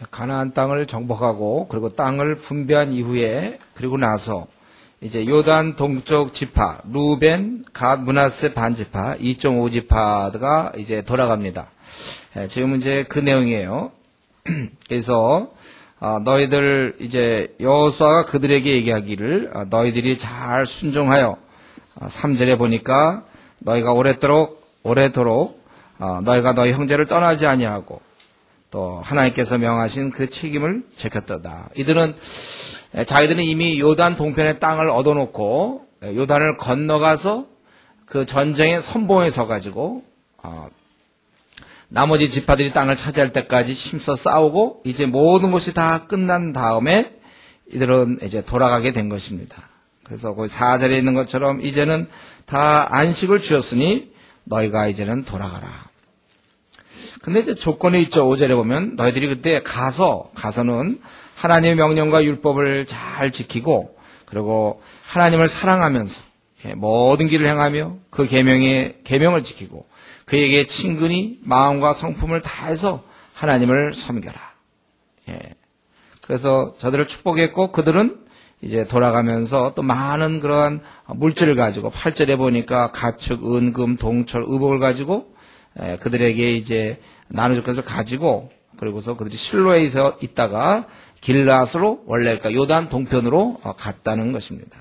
가나안 땅을 정복하고 그리고 땅을 분배한 이후에 그리고 나서 이제 요단 동쪽 지파 루벤, 갓, 므낫세 반지파 2.5지파가 이제 돌아갑니다. 지금은 이제 그 내용이에요. 그래서 너희들 이제 여호수아가 그들에게 얘기하기를 너희들이 잘 순종하여 3절에 보니까 너희가 오래도록 너희가 너희 형제를 떠나지 아니하고 또 하나님께서 명하신 그 책임을 지켰도다. 자기들은 이미 요단 동편의 땅을 얻어놓고 요단을 건너가서 그 전쟁의 선봉에 서가지고 나머지 지파들이 땅을 차지할 때까지 힘써 싸우고 이제 모든 것이 다 끝난 다음에 이들은 이제 돌아가게 된 것입니다. 그래서 거기 4절에 있는 것처럼 이제는 다 안식을 주었으니 너희가 이제는 돌아가라. 근데 이제 조건이 있죠. 5절에 보면 너희들이 그때 가서는 하나님의 명령과 율법을 잘 지키고 그리고 하나님을 사랑하면서 모든 길을 행하며 그 계명을 지키고 그에게 친근히 마음과 성품을 다해서 하나님을 섬겨라. 그래서 저들을 축복했고 그들은 이제 돌아가면서 또 많은 그러한 물질을 가지고 8절에 보니까 가축, 은금, 동철, 의복을 가지고 그들에게 이제 나눠줄 것을 가지고 그리고서 그들이 실로에 있다가 길라앗으로 원래 그러니까 요단 동편으로 갔다는 것입니다.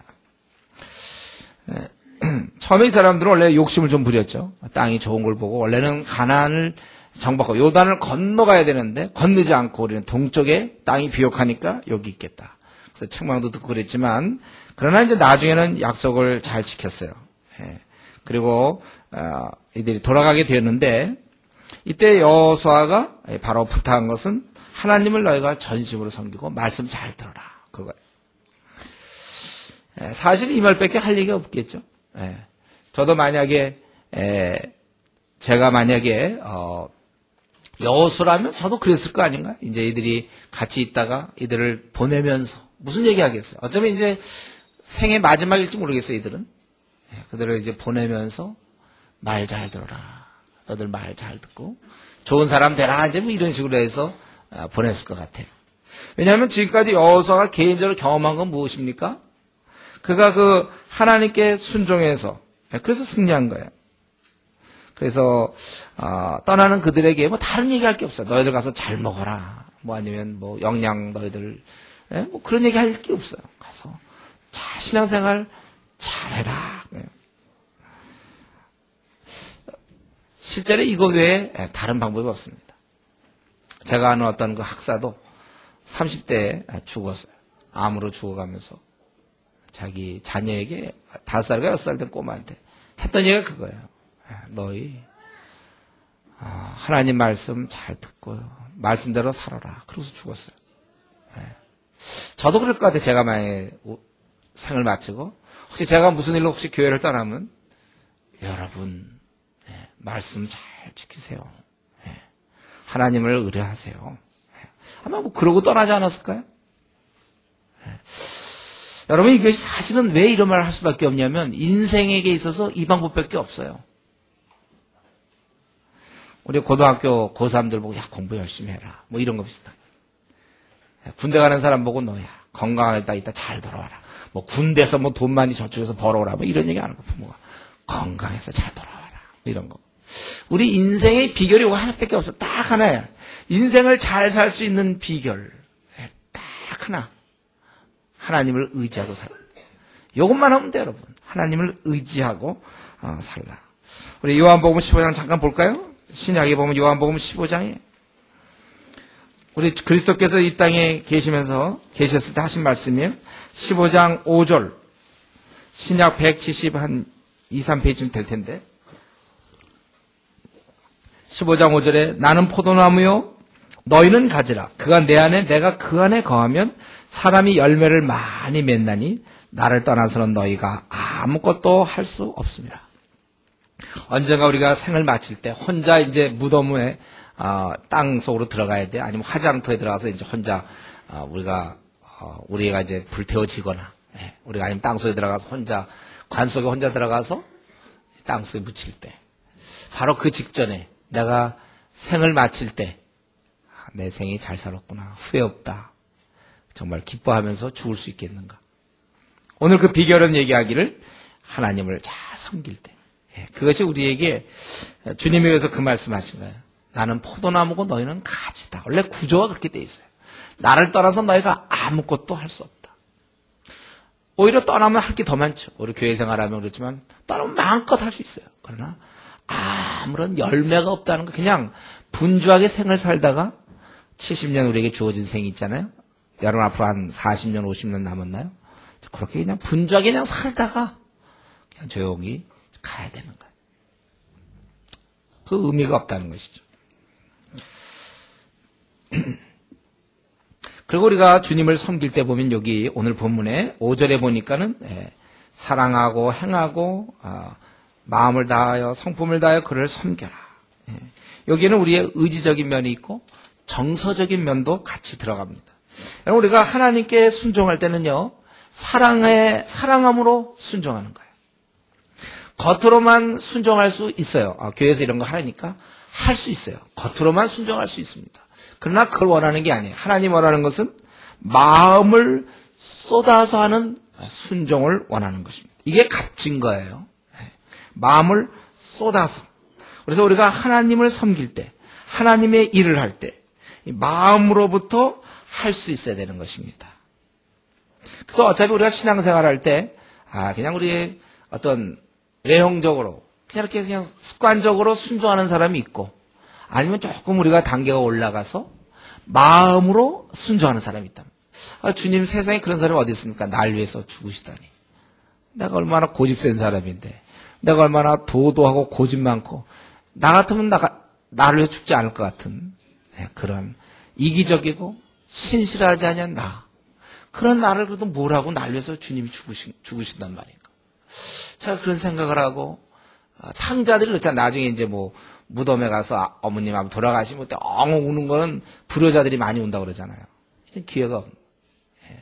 처음에 이 사람들은 원래 욕심을 좀 부렸죠. 땅이 좋은 걸 보고 원래는 가나안을 정복하고 요단을 건너가야 되는데 건너지 않고 우리는 동쪽에 땅이 비옥하니까 여기 있겠다. 그래서 책망도 듣고 그랬지만 그러나 이제 나중에는 약속을 잘 지켰어요. 그리고 이들이 돌아가게 되었는데 이때 여호수아가 바로 부탁한 것은 하나님을 너희가 전심으로 섬기고 말씀 잘 들어라. 그거예요. 사실 이 말밖에 할 얘기가 없겠죠. 저도 만약에 제가 만약에 여호수라면 저도 그랬을 거 아닌가? 이제 이들이 같이 있다가 이들을 보내면서 무슨 얘기 하겠어요? 어쩌면 이제 생애 마지막일지 모르겠어요, 이들은. 그들을 이제 보내면서 말 잘 들어라. 너들 말 잘 듣고 좋은 사람 되라. 이제 뭐 이런 식으로 해서 보냈을 것 같아요. 왜냐하면 지금까지 여호수아가 개인적으로 경험한 건 무엇입니까? 그가 그 하나님께 순종해서 그래서 승리한 거예요. 그래서 떠나는 그들에게 뭐 다른 얘기할 게 없어요. 너희들 가서 잘 먹어라. 뭐 아니면 뭐 영양 너희들 뭐 그런 얘기 할 게 없어요. 가서 잘 신앙생활 잘해라. 실제로 이거 외에 다른 방법이 없습니다. 제가 아는 어떤 그 학사도 30대에 죽었어요. 암으로 죽어가면서 자기 자녀에게 5살과 6살 된 꼬마한테 했던 얘기가 그거예요. 너희 하나님 말씀 잘 듣고 말씀대로 살아라. 그러고서 죽었어요. 저도 그럴 것 같아요. 제가 만약에 생을 마치고 혹시 제가 무슨 일로 혹시 교회를 떠나면 여러분 말씀 잘 지키세요. 하나님을 의뢰하세요. 아마 뭐 그러고 떠나지 않았을까요? 여러분 이게 사실은 왜 이런 말을 할 수밖에 없냐면 인생에게 있어서 이 방법밖에 없어요. 우리 고등학교 고3들 보고 야 공부 열심히 해라. 뭐 이런 거 비슷하게. 군대 가는 사람 보고 너야 건강하다 이따 잘 돌아와라. 뭐 군대에서 뭐 돈 많이 저축해서 벌어오라. 뭐 이런 얘기 안 하고 부모가 건강해서 잘 돌아와라. 뭐 이런 거. 우리 인생의 비결이 하나밖에 없어. 딱 하나야. 인생을 잘 살 수 있는 비결. 딱 하나. 하나님을 의지하고 살라. 이것만 하면 돼요, 여러분. 하나님을 의지하고 살라. 우리 요한복음 15장 잠깐 볼까요? 신약에 보면 요한복음 15장에 우리 그리스도께서 이 땅에 계셨을 때 하신 말씀이에요. 15장 5절. 신약 170 한 2, 3페이지쯤 될 텐데. 15장 5절에 나는 포도나무요 너희는 가지라. 그가 내 안에 내가 그 안에 거하면 사람이 열매를 많이 맺나니 나를 떠나서는 너희가 아무것도 할 수 없습니다. 언젠가 우리가 생을 마칠 때 혼자 이제 무덤에 땅 속으로 들어가야 돼. 아니면 화장터에 들어가서 이제 혼자 우리가 이제 불태워지거나 우리가 아니면 땅 속에 들어가서 혼자 관 속에 혼자 들어가서 땅 속에 묻힐 때 바로 그 직전에 내가 생을 마칠 때 내 생이 잘 살았구나. 후회 없다. 정말 기뻐하면서 죽을 수 있겠는가. 오늘 그 비결은 얘기하기를 하나님을 잘 섬길 때. 그것이 우리에게 주님이 그래서 그 말씀하신 거예요. 나는 포도나무고 너희는 가지다. 원래 구조가 그렇게 돼 있어요. 나를 떠나서 너희가 아무것도 할 수 없다. 오히려 떠나면 할 게 더 많죠. 우리 교회 생활하면 그렇지만 떠나면 마음껏 할 수 있어요. 그러나 아무런 열매가 없다는 거, 그냥 분주하게 생을 살다가 70년 우리에게 주어진 생이 있잖아요. 여러분 앞으로 한 40년, 50년 남았나요? 그렇게 그냥 분주하게 그냥 살다가 그냥 조용히 가야 되는 거예요. 그 의미가 없다는 것이죠. 그리고 우리가 주님을 섬길 때 보면 여기 오늘 본문에 5절에 보니까는 사랑하고 행하고 마음을 다하여 성품을 다하여 그를 섬겨라. 여기에는 우리의 의지적인 면이 있고 정서적인 면도 같이 들어갑니다. 여러분 우리가 하나님께 순종할 때는요, 사랑함으로 순종하는 거예요. 겉으로만 순종할 수 있어요. 교회에서 이런 거 하니까 할 수 있어요. 겉으로만 순종할 수 있습니다. 그러나 그걸 원하는 게 아니에요. 하나님 원하는 것은 마음을 쏟아서 하는 순종을 원하는 것입니다. 이게 값진 거예요. 마음을 쏟아서. 그래서 우리가 하나님을 섬길 때, 하나님의 일을 할 때 마음으로부터 할 수 있어야 되는 것입니다. 그래서 어차피 우리가 신앙생활 할 때 그냥 우리의 어떤 외형적으로 그냥 이렇게 그냥 습관적으로 순종하는 사람이 있고, 아니면 조금 우리가 단계가 올라가서 마음으로 순종하는 사람이 있다. 주님, 세상에 그런 사람이 어디 있습니까? 날 위해서 죽으시다니. 내가 얼마나 고집센 사람인데, 내가 얼마나 도도하고 고집 많고, 나 같으면 나를 위해 죽지 않을 것 같은 그런 이기적이고 신실하지 않은 나. 그런 나를 그래도 뭐라고 날 위해서 주님이 죽으신단 말인가. 제가 그런 생각을 하고, 탕자들이 그렇잖아요. 나중에 이제 뭐 무덤에 가서 어머님 아버 돌아가시면 그때 엉엉 우는 거는 불효자들이 많이 운다고 그러잖아요. 기회가 없는 거예요.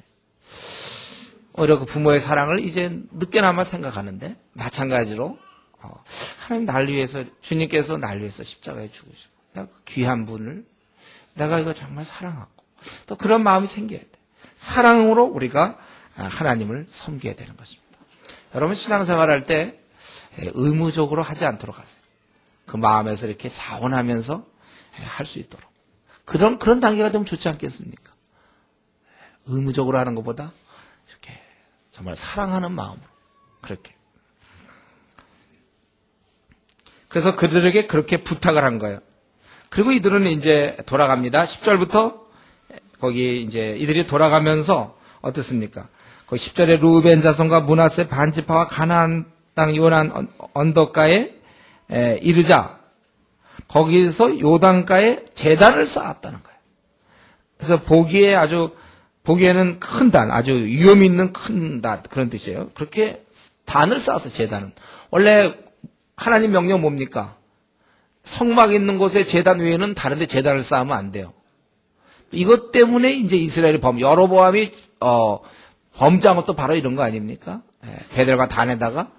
오히려 그 부모의 사랑을 이제 늦게나마 생각하는데, 마찬가지로 하나님 날 위해서, 주님께서 날 위해서 십자가에 죽으시고 내가 그 귀한 분을 내가 이거 정말 사랑하고 또 그런 마음이 생겨야 돼. 사랑으로 우리가 하나님을 섬겨야 되는 것입니다. 여러분 신앙생활 할 때 의무적으로 하지 않도록 하세요. 그 마음에서 이렇게 자원하면서 할 수 있도록. 그런 단계가 좀 좋지 않겠습니까? 의무적으로 하는 것보다 이렇게 정말 사랑하는 마음으로 그렇게. 그래서 그들에게 그렇게 부탁을 한 거예요. 그리고 이들은 이제 돌아갑니다. 10절부터 거기 이제 이들이 돌아가면서 어떻습니까? 거기 10절에 루벤 자손과 므낫세 반지파와 가나안 땅 요단 언덕가에 이르자 거기서 요단가에 제단을 쌓았다는 거예요. 그래서 보기에는 큰 단, 아주 위험 있는 큰 단, 그런 뜻이에요. 그렇게 단을 쌓았어, 제단은. 원래 하나님 명령 뭡니까? 성막 있는 곳에 제단 외에는 다른 데 제단을 쌓으면 안 돼요. 이것 때문에 이제 이스라엘이 여로보암이 범죄한 것도 바로 이런 거 아닙니까? 베델과 단에다가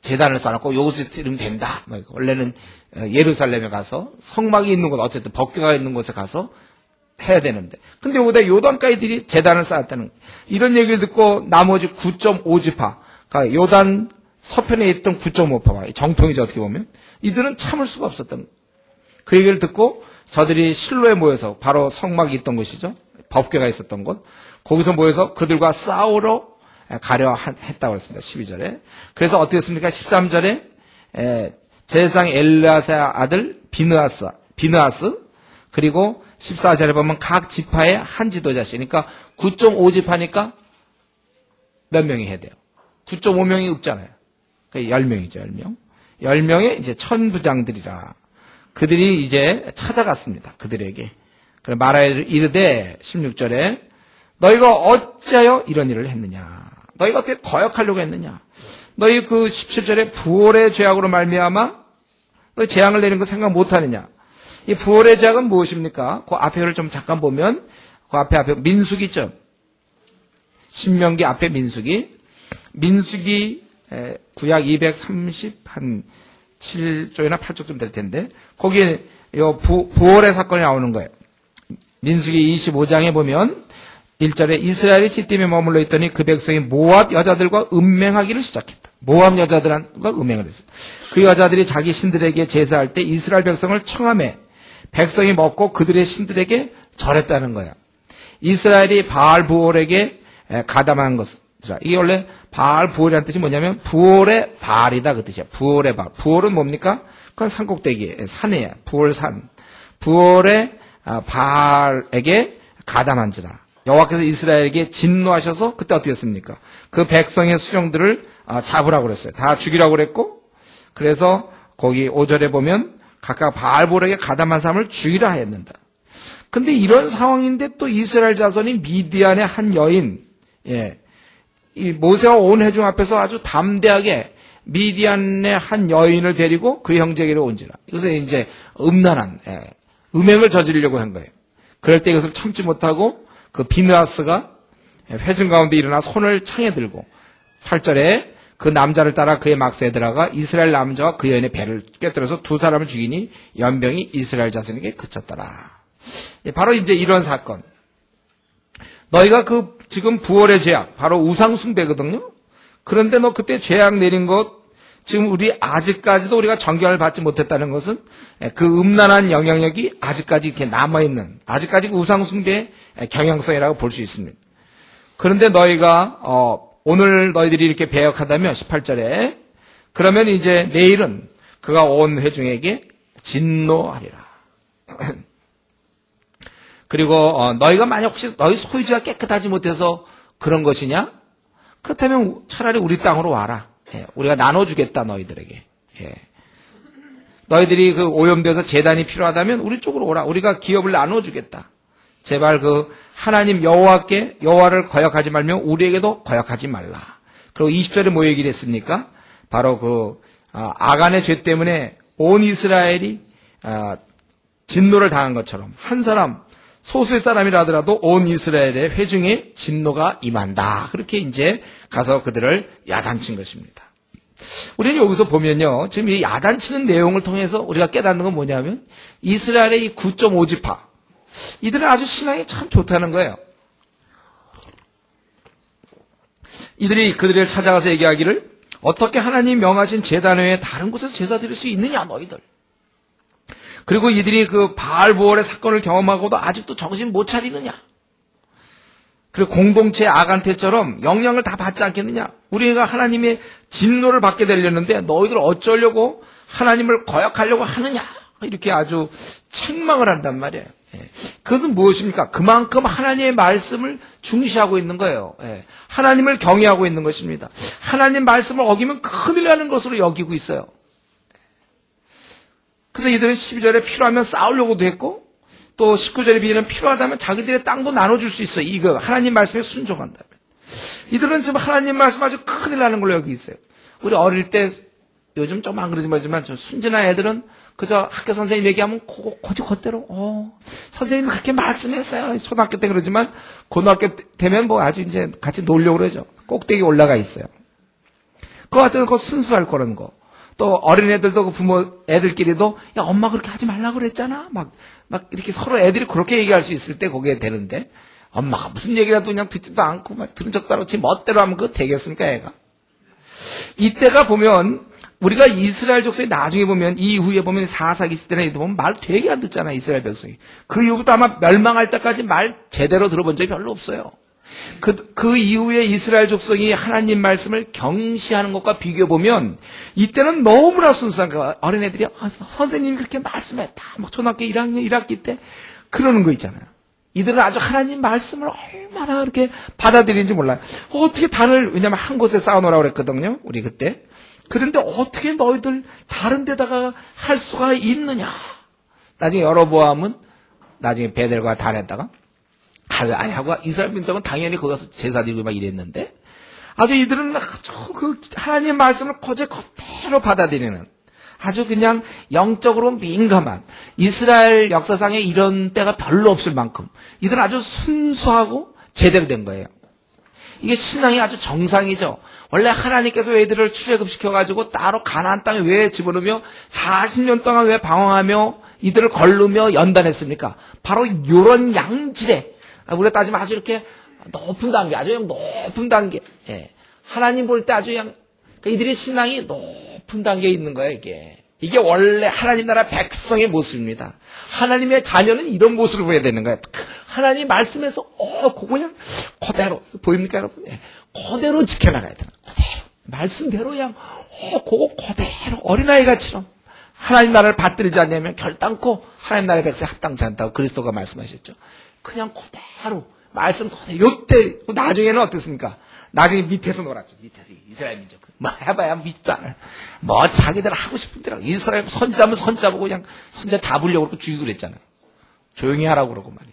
제단을 쌓아놓고 여기서 드리면 된다. 원래는 예루살렘에 가서 성막이 있는 곳, 어쨌든 법궤가 있는 곳에 가서 해야 되는데. 근데 여기다 요단가이들이 제단을 쌓았다는 거예요. 이런 얘기를 듣고 나머지 9.5지파, 그러니까 요단 서편에 있던 9.5파가 정통이죠, 어떻게 보면. 이들은 참을 수가 없었던 거예요. 그 얘기를 듣고 저들이 실로에 모여서, 바로 성막이 있던 곳이죠. 법궤가 있었던 곳. 거기서 모여서 그들과 싸우러 가려 했다고 했습니다. 12절에. 그래서 어떻게 했습니까? 13절에 제사장 엘르아사의 아들 비느하스, 그리고 14절에 보면 각 지파의 한 지도자씩. 그러니까 9.5지파니까 몇 명이 해야 돼요? 9.5명이 없잖아요. 그러니까 10명이죠, 10명. 10명의 이제 천부장들이라. 그들이 이제 찾아갔습니다. 그들에게. 그래 말하여 이르되 16절에 너희가 어찌하여 이런 일을 했느냐? 너희가 어떻게 거역하려고 했느냐? 너희 그 17절에 부올의 죄악으로 말미암아 너희 재앙을 내는 거 생각 못하느냐? 이 부올의 죄악은 무엇입니까? 그 앞에를 좀 잠깐 보면 그 앞에 민수기 있죠? 신명기 앞에 민수기 구약 237조나 8조쯤 될 텐데 거기에 요 부올의 사건이 나오는 거예요. 민수기 25장에 보면 1절에 이스라엘이 시딤에 머물러 있더니 그 백성이 모압 여자들과 음행하기를 시작했다. 모압 여자들과 음행을 했어. 그 여자들이 자기 신들에게 제사할 때 이스라엘 백성을 청함해 백성이 먹고 그들의 신들에게 절했다는 거야. 이스라엘이 바알 부올에게 가담한 것이라. 이게 원래 바알 부올이라는 뜻이 뭐냐면 부올의 바알이다 그 뜻이야. 부올의 바알. 부올은 뭡니까? 그건 산꼭대기 산이야. 부올산. 부올의 바알에게 가담한지라. 여호와께서 이스라엘에게 진노하셔서 그때 어떻게 했습니까? 그 백성의 수령들을 잡으라고 그랬어요. 다 죽이라고 그랬고, 그래서 거기 5절에 보면 각각 바알볼에게 가담한 사람을 죽이라 했는다. 근데 이런 상황인데 또 이스라엘 자손이 미디안의 한 여인, 이 모세와 온 회중 앞에서 아주 담대하게 미디안의 한 여인을 데리고 그 형제에게로 온지라. 이것은 이제 음란한, 음행을 저지르려고 한 거예요. 그럴 때 이것을 참지 못하고 그 비느하스가 회중 가운데 일어나 손을 창에 들고 8절에 그 남자를 따라 그의 막새에 들어가 이스라엘 남자와 그 여인의 배를 깨뜨려서 두 사람을 죽이니 연병이 이스라엘 자손에게 그쳤더라. 바로 이제 이런 사건. 너희가 그 지금 부월의 죄악, 바로 우상 숭배거든요. 그런데 너 그때 죄악 내린 것 지금 우리 아직까지도 우리가 정결을 받지 못했다는 것은 그 음란한 영향력이 아직까지 이렇게 남아있는, 아직까지 우상 숭배의 경향성이라고 볼 수 있습니다. 그런데 너희가 오늘 너희들이 이렇게 배역하다면 18절에 그러면 이제 내일은 그가 온 회중에게 진노하리라. 그리고 너희가 만약 혹시 너희 소유지가 깨끗하지 못해서 그런 것이냐? 그렇다면 차라리 우리 땅으로 와라. 우리가 나눠주겠다 너희들에게. 너희들이 그 오염돼서 제단이 필요하다면 우리 쪽으로 오라. 우리가 기업을 나눠주겠다. 제발 그 하나님 여호와를 거역하지 말며 우리에게도 거역하지 말라. 그리고 20절에 뭐 얘기를 했습니까? 바로 그 아간의 죄 때문에 온 이스라엘이 진노를 당한 것처럼 한 사람 소수의 사람이라 하더라도 온 이스라엘의 회중에 진노가 임한다. 그렇게 이제 가서 그들을 야단친 것입니다. 우리는 여기서 보면요. 지금 이 야단치는 내용을 통해서 우리가 깨닫는 건 뭐냐면 이스라엘의 이 9.5지파 이들은 아주 신앙이 참 좋다는 거예요. 이들이 그들을 찾아가서 얘기하기를 어떻게 하나님 명하신 제단 외에 다른 곳에서 제사 드릴 수 있느냐 너희들. 그리고 이들이 그 바알보올의 사건을 경험하고도 아직도 정신 못 차리느냐. 그리고 공동체 아간테처럼 영향을 다 받지 않겠느냐. 우리가 하나님의 진노를 받게 되려는데 너희들 어쩌려고 하나님을 거역하려고 하느냐. 이렇게 아주 책망을 한단 말이에요. 그것은 무엇입니까? 그만큼 하나님의 말씀을 중시하고 있는 거예요. 하나님을 경외하고 있는 것입니다. 하나님 말씀을 어기면 큰일 나는 것으로 여기고 있어요. 그래서 이들은 12절에 필요하면 싸우려고도 했고 또 19절에 비하면 필요하다면 자기들의 땅도 나눠줄 수 있어요. 이거 하나님 말씀에 순종한다면. 이들은 지금 하나님 말씀 아주 큰일 나는 걸로 여기 있어요. 우리 어릴 때 요즘 좀 안 그러지 말지만 저 순진한 애들은 그저 학교 선생님 얘기하면 고지 그대로 선생님이 그렇게 말씀했어요. 초등학교 때 그러지만 고등학교 되면 뭐 아주 이제 같이 놀려고 그러죠. 꼭대기 올라가 있어요. 그거 같은 거 순수할 거라는 거. 또 어린애들도 그 부모 애들끼리도 야 엄마 그렇게 하지 말라고 그랬잖아. 막 이렇게 서로 애들이 그렇게 얘기할 수 있을 때 거기에 되는데 엄마가 무슨 얘기라도 그냥 듣지도 않고 막 들은 척도 안 하고 지 멋대로 하면 그거 되겠습니까 애가. 이때가 보면 우리가 이스라엘 족속이 나중에 보면 이후에 보면 사사기 시대나 보면 말 되게 안 듣잖아 이스라엘 백성이. 그 이후부터 아마 멸망할 때까지 말 제대로 들어본 적이 별로 없어요. 그 이후에 이스라엘 족속이 하나님 말씀을 경시하는 것과 비교해보면 이때는 너무나 순수한 거. 어린애들이 선생님이 그렇게 말씀했다. 막 초등학교 1학년 1학기 때 그러는 거 있잖아요. 이들은 아주 하나님 말씀을 얼마나 그렇게 받아들이는지 몰라요. 어떻게 왜냐면 한 곳에 쌓아놓으라고 그랬거든요. 우리 그때. 그런데 어떻게 너희들 다른 데다가 할 수가 있느냐. 나중에 열어보아하면 나중에 베델과 단에다가 하고 이스라엘 민족은 당연히 거기 가서 제사 드리고 막 이랬는데 아주 이들은 아주 그 하나님 말씀을 그대로 받아들이는 아주 그냥 영적으로 민감한 이스라엘 역사상에 이런 때가 별로 없을 만큼 이들은 아주 순수하고 제대로 된 거예요. 이게 신앙이 아주 정상이죠. 원래 하나님께서 애들을 출애굽시켜가지고 따로 가나안 땅에 왜 집어넣으며 40년 동안 왜 방황하며 이들을 걸르며 연단했습니까? 바로 이런 양질의, 우리가 따지면 아주 이렇게 높은 단계, 아주 높은 단계. 예. 하나님 볼 때 아주 그냥 이들의 신앙이 높은 단계에 있는 거예요, 이게. 이게 원래 하나님 나라 백성의 모습입니다. 하나님의 자녀는 이런 모습을 보여야 되는 거예요. 하나님 말씀에서 그거 그냥 그대로 보입니까, 여러분? 예. 그대로 지켜나가야 되는 거예요. 그대로. 말씀대로 그냥 그거 그대로 어린아이가처럼 하나님 나라를 받들지 않냐면 결단코 하나님 나라의 백성에 합당치 않다고 그리스도가 말씀하셨죠. 그냥 그대로 말씀 그대로. 요때 나중에는 어떻습니까? 나중에 밑에서 놀았죠. 밑에서 이스라엘 민족. 뭐 해봐야 믿지도 않아요. 뭐 자기들 하고 싶은 대로. 이스라엘 선지자면 선지자 보고 그냥 선지자 잡으려고 그러고 죽이고 그랬잖아요. 조용히 하라고 그러고 말이죠.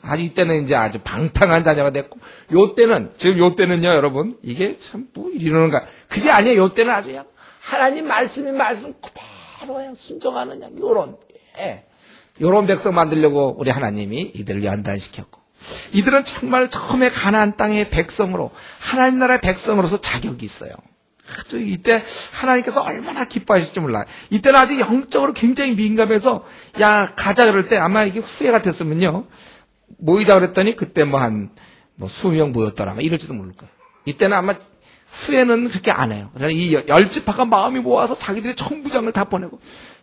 아주 이때는 이제 아주 방탕한 자녀가 됐고, 지금 요때는요, 여러분, 이게 참 뭐 이러는가. 그게 아니에요. 요때는 아주 그냥 하나님 말씀 그대로 그냥 순종하는 그냥 요런 백성 만들려고 우리 하나님이 이들을 연단시켰고, 이들은 정말 처음에 가나안 땅의 백성으로, 하나님 나라의 백성으로서 자격이 있어요. 아주 이때 하나님께서 얼마나 기뻐하실지 몰라요. 이때는 아주 영적으로 굉장히 민감해서, 야, 가자 그럴 때 아마 이게 후회 같았으면요, 모이자 그랬더니 그때 수명 모였더라. 이럴지도 모를 거예요. 이때는 아마 후회는 그렇게 안 해요. 그러니까 이 열지파가 마음이 모아서 자기들의 천부장을 다 보내고,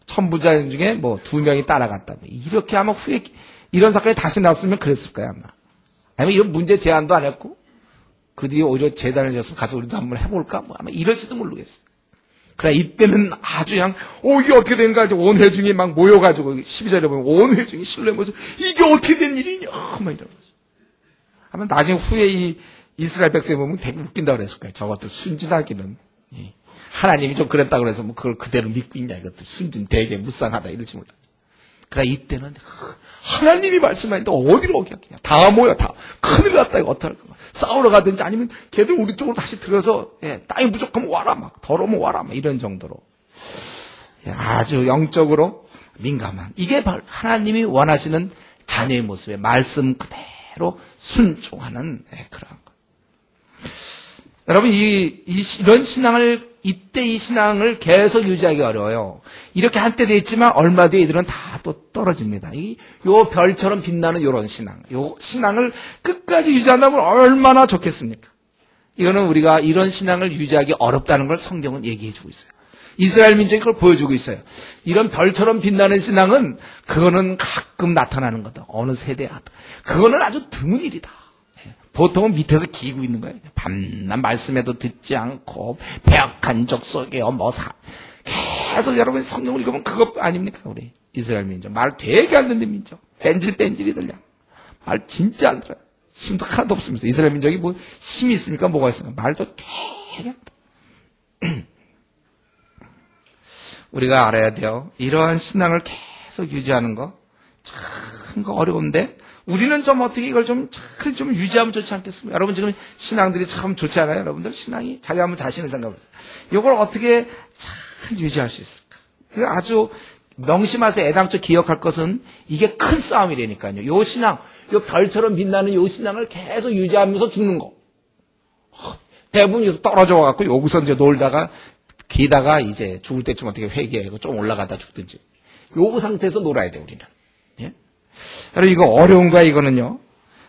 천부장 중에 2명이 따라갔다. 이렇게 아마 이런 사건이 다시 나왔으면 그랬을 거예요, 아마. 아니면 이런 문제 제안도 안 했고, 그 뒤에 오히려 재단을 졌으면 가서 우리도 한번 해볼까? 아마 이럴지도 모르겠어요. 그래, 이때는 아주 그냥, 이게 어떻게 되는가? 온 회중이 막 모여가지고, 12절에 보면 온 회중이 신뢰 모여서, 이게 어떻게 된 일이냐? 막 이런 거죠. 아마 나중에 후에 이 이스라엘 백성이 보면 되게 웃긴다고 그랬을 거예요. 저것들 순진하기는. 하나님이 좀 그랬다 그래서 그걸 그대로 믿고 있냐, 이것들. 순진, 되게 무쌍하다, 이럴지 몰라. 그래, 이때는 하나님이 말씀하는데 어디로 오겠냐? 다 모여, 다. 큰일 났다, 이거 어떡할 거야. 싸우러 가든지 아니면 걔들 우리 쪽으로 다시 들어서, 땅이 부족하면 와라, 더러우면 와라, 이런 정도로. 아주 영적으로 민감한. 이게 바로 하나님이 원하시는 자녀의 모습에 말씀 그대로 순종하는 그런 거. 여러분, 이런 신앙을, 이때 이 신앙을 계속 유지하기 어려워요. 이렇게 한때 돼 있지만 얼마 뒤에 이들은 다 또 떨어집니다. 요 별처럼 빛나는 요런 신앙. 요 신앙을 끝까지 유지한다면 얼마나 좋겠습니까? 이거는 우리가 이런 신앙을 유지하기 어렵다는 걸 성경은 얘기해 주고 있어요. 이스라엘 민족이 그걸 보여주고 있어요. 이런 별처럼 빛나는 신앙은 그거는 가끔 나타나는 거다. 어느 세대에 하다. 그거는 아주 드문 일이다. 보통은 밑에서 기고 있는 거예요. 밤낮 말씀에도 듣지 않고 배역한 적 속에 계속 여러분 성경을 읽으면 그것 아닙니까? 우리 이스라엘 민족. 말 되게 안 듣는 민족. 뺀질뺀질이들요. 말 진짜 안 들어요. 힘도 하나도 없습니다. 이스라엘 민족이 힘이 있습니까? 뭐가 있습니까? 말도 되게 안 들어요. 우리가 알아야 돼요. 이러한 신앙을 계속 유지하는 거 참 어려운데, 우리는 좀 어떻게 이걸 좀 유지하면 좋지 않겠습니까? 여러분 지금 신앙들이 참 좋지 않아요? 여러분들 신앙이 자기 한번 자신을 생각해보세요. 이걸 어떻게 잘 유지할 수 있을까? 아주 명심하세요. 애당초 기억할 것은 이게 큰 싸움이라니까요. 요 신앙, 요 별처럼 빛나는 요 신앙을 계속 유지하면서 죽는 거. 대부분 여기서 떨어져 와갖고 여기서 이제 놀다가 기다가 이제 죽을 때쯤 어떻게 회개하고 좀 올라가다 죽든지. 요 상태에서 놀아야 돼, 우리는. 여러분, 이거 어려운 거야, 이거는요.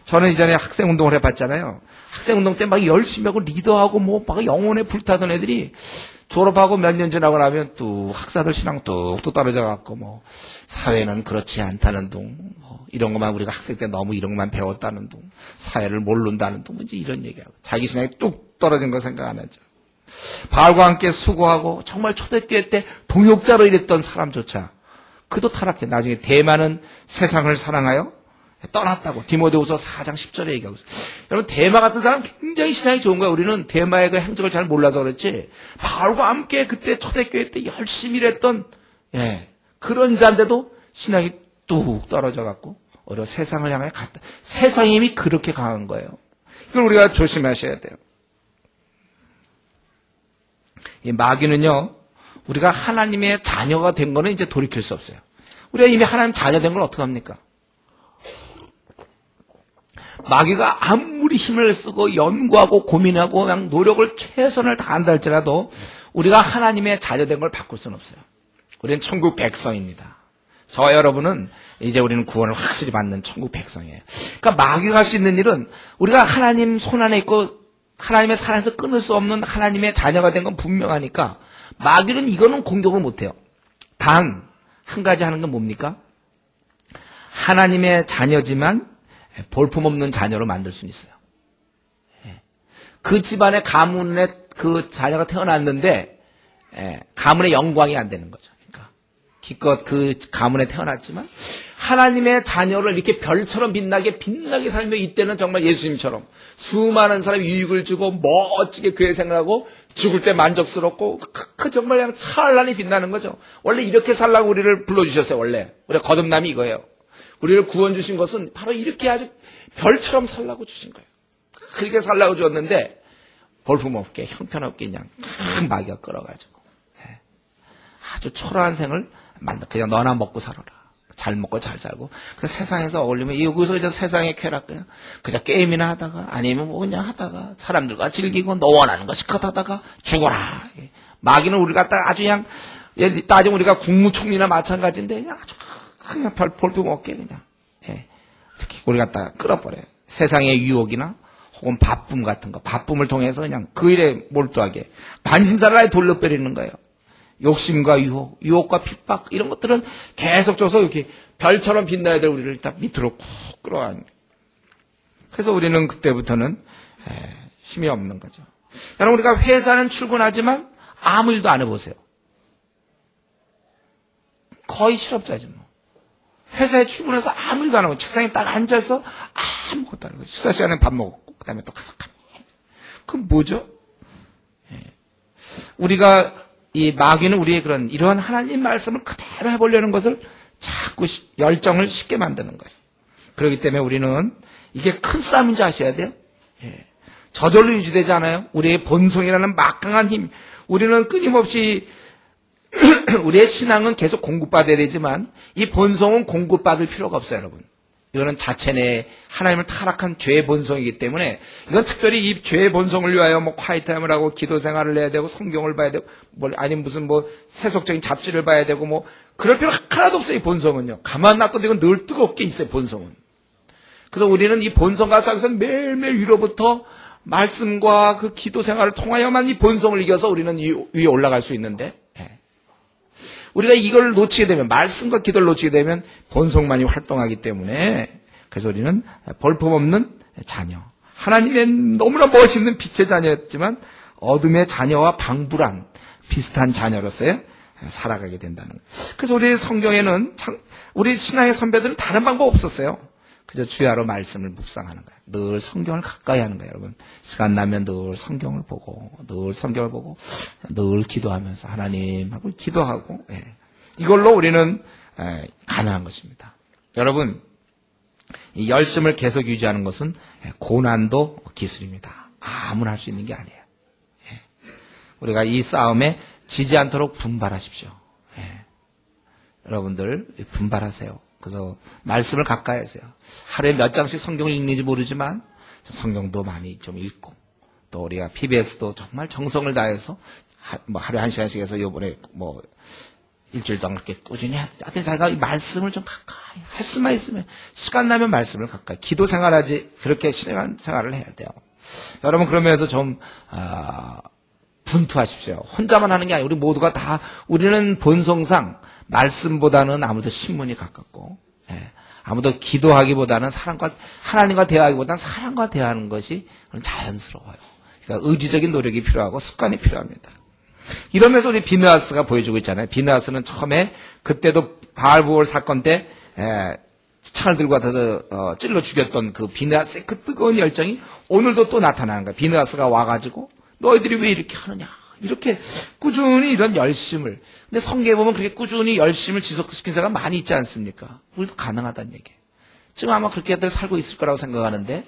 저는 이전에 학생운동을 해봤잖아요. 학생운동 때 막 열심히 하고 리더하고 막 영혼에 불타던 애들이 졸업하고 몇 년 지나고 나면 또 학사들 신앙 뚝뚝 떨어져갖고 사회는 그렇지 않다는 둥, 이런 것만 우리가 학생 때 너무 이런 것만 배웠다는 둥, 사회를 모른다는 둥, 이제 이런 얘기하고 자기 신앙이 뚝 떨어진 거 생각 안 하죠. 바울과 함께 수고하고 정말 초대교회 때 동역자로 일했던 사람조차 그도 타락해. 나중에 대마는 세상을 사랑하여 떠났다고 디모데후서 4장 10절에 얘기하고 있어요. 여러분, 대마 같은 사람 굉장히 신앙이 좋은 거야. 우리는 대마의 그 행적을 잘 몰라서 그렇지, 바울과 함께 그때 초대교회 때 열심히 일했던 그런 자인데도 신앙이 뚝 떨어져 갖고 오히려 세상을 향해 갔다. 세상의 힘이 그렇게 강한 거예요. 이걸 우리가 조심하셔야 돼요. 이 마귀는요, 우리가 하나님의 자녀가 된 거는 이제 돌이킬 수 없어요. 우리가 이미 하나님 자녀 된 걸 어떡합니까? 마귀가 아무리 힘을 쓰고 연구하고 고민하고 그냥 노력을 최선을 다한다 할지라도 우리가 하나님의 자녀 된 걸 바꿀 수는 없어요. 우리는 천국 백성입니다. 저와 여러분은 이제 우리는 구원을 확실히 받는 천국 백성이에요. 그러니까 마귀가 할 수 있는 일은 우리가 하나님 손 안에 있고 하나님의 사랑에서 끊을 수 없는 하나님의 자녀가 된 건 분명하니까 마귀는 이거는 공격을 못해요. 단 한 가지 하는 건 뭡니까? 하나님의 자녀지만 볼품없는 자녀로 만들 수는 있어요. 그 집안의 가문에 그 자녀가 태어났는데 가문의 영광이 안 되는 거죠. 그러니까 기껏 그 가문에 태어났지만 하나님의 자녀를 이렇게 별처럼 빛나게 살며 이때는 정말 예수님처럼 수많은 사람이 유익을 주고 멋지게 그의 생각하고 죽을 때 만족스럽고 정말 그냥 찬란히 빛나는 거죠. 원래 이렇게 살라고 우리를 불러주셨어요. 원래 우리 거듭남이 이거예요. 우리를 구원 주신 것은 바로 이렇게 아주 별처럼 살라고 주신 거예요. 그렇게 살라고 주었는데 볼품없게 형편없게 그냥 큰 마귀가 끌어가지고 아주 초라한 생을 만들. 그냥 너나 먹고 살아라. 잘 먹고 잘 살고. 그 세상에서 어울리면 여기서 이제 세상의 쾌락 그냥 게임이나 하다가 아니면 뭐 그냥 하다가 사람들과 즐기고 너 원하는 거 실컷 하다가 죽어라. 마귀는 우리 갖다 아주 그냥 따지면 우리가 국무총리나 마찬가지인데 그냥 아주 그냥 별 볼품없게 그냥 이렇게 우리 갖다 끌어버려요. 세상의 유혹이나 혹은 바쁨 같은 거, 바쁨을 통해서 그냥 그 일에 몰두하게 관심사를 아예 돌려버리는 거예요. 욕심과 유혹과 핍박 이런 것들은 계속 줘서 이렇게 별처럼 빛나야 될 우리를 다 밑으로 꾹 끌어안는. 그래서 우리는 그때부터는 힘이 없는 거죠. 여러분 우리가 회사는 출근하지만 아무 일도 안 해보세요. 거의 실업자죠. 뭐. 회사에 출근해서 아무 일도 안 하고 책상에 딱 앉아서 아무것도 안 하고 식사 시간에 밥 먹었고 그 다음에 또 가서 그럼 뭐죠? 우리가 이 마귀는 우리의 이러한 하나님 말씀을 그대로 해보려는 것을 자꾸 열정을 쉽게 만드는 거예요. 그렇기 때문에 우리는 이게 큰 싸움인 줄 아셔야 돼요. 저절로 유지되지 않아요. 우리의 본성이라는 막강한 힘. 우리는 끊임없이 우리의 신앙은 계속 공급받아야 되지만 이 본성은 공급받을 필요가 없어요, 여러분. 이거는 자체 내에 하나님을 타락한 죄의 본성이기 때문에 이건 특별히 이 죄의 본성을 위하여 뭐 콰이타임을 하고 기도 생활을 해야 되고 성경을 봐야 되고 아니면 무슨 세속적인 잡지를 봐야 되고 그럴 필요 하나도 없어요. 이 본성은요. 가만 놔둬도 이건 늘 뜨겁게 있어요. 본성은. 그래서 우리는 이 본성과 싸워서 매일매일 위로부터 말씀과 그 기도 생활을 통하여만 이 본성을 이겨서 우리는 위에 올라갈 수 있는데 우리가 이걸 놓치게 되면 말씀과 기도를 놓치게 되면 본성만이 활동하기 때문에 그래서 우리는 볼품없는 자녀. 하나님의 너무나 멋있는 빛의 자녀였지만 어둠의 자녀와 방불한 비슷한 자녀로서요 살아가게 된다는 거예요. 그래서 우리 성경에는 우리 신앙의 선배들은 다른 방법 없었어요. 그저 주야로 말씀을 묵상하는 거예요. 늘 성경을 가까이 하는 거예요, 여러분. 시간 나면 늘 성경을 보고 늘 기도하면서 하나님하고 기도하고 이걸로 우리는 가능한 것입니다. 여러분, 이 열심을 계속 유지하는 것은 고난도 기술입니다. 아무나 할 수 있는 게 아니에요. 우리가 이 싸움에 지지 않도록 분발하십시오. 여러분들 분발하세요. 그래서 말씀을 가까이 하세요. 하루에 몇 장씩 성경을 읽는지 모르지만 성경도 많이 좀 읽고 또 우리가 PBS도 정말 정성을 다해서 하루에 1시간씩 해서 요번에 일주일 동안 그렇게 꾸준히 하여튼 자기가 이 말씀을 좀 가까이 할 수만 있으면 시간 나면 말씀을 가까이 기도 생활하지 그렇게 신앙 생활을 해야 돼요. 여러분 그러면서 좀 분투하십시오. 혼자만 하는 게 아니고 우리 모두가 다 우리는 본성상 말씀보다는 아무래도 신문이 가깝고 아무도 기도하기보다는 하나님과 대화하기보다는 사람과 대화하는 것이 자연스러워요. 그러니까 의지적인 노력이 필요하고 습관이 필요합니다. 이러면서 우리 비느하스가 보여주고 있잖아요. 비느하스는 처음에 그때도 바알부올 사건 때 창을 들고 가서 찔러 죽였던 그 비느하스의 그 뜨거운 열정이 오늘도 또 나타나는 거예요. 비느하스가 와가지고 너희들이 왜 이렇게 하느냐. 이렇게 꾸준히 이런 열심을. 근데 성경에 보면 그렇게 꾸준히 열심을 지속시킨 사람 많이 있지 않습니까? 우리도 가능하다는 얘기예요. 지금 아마 그렇게들 살고 있을 거라고 생각하는데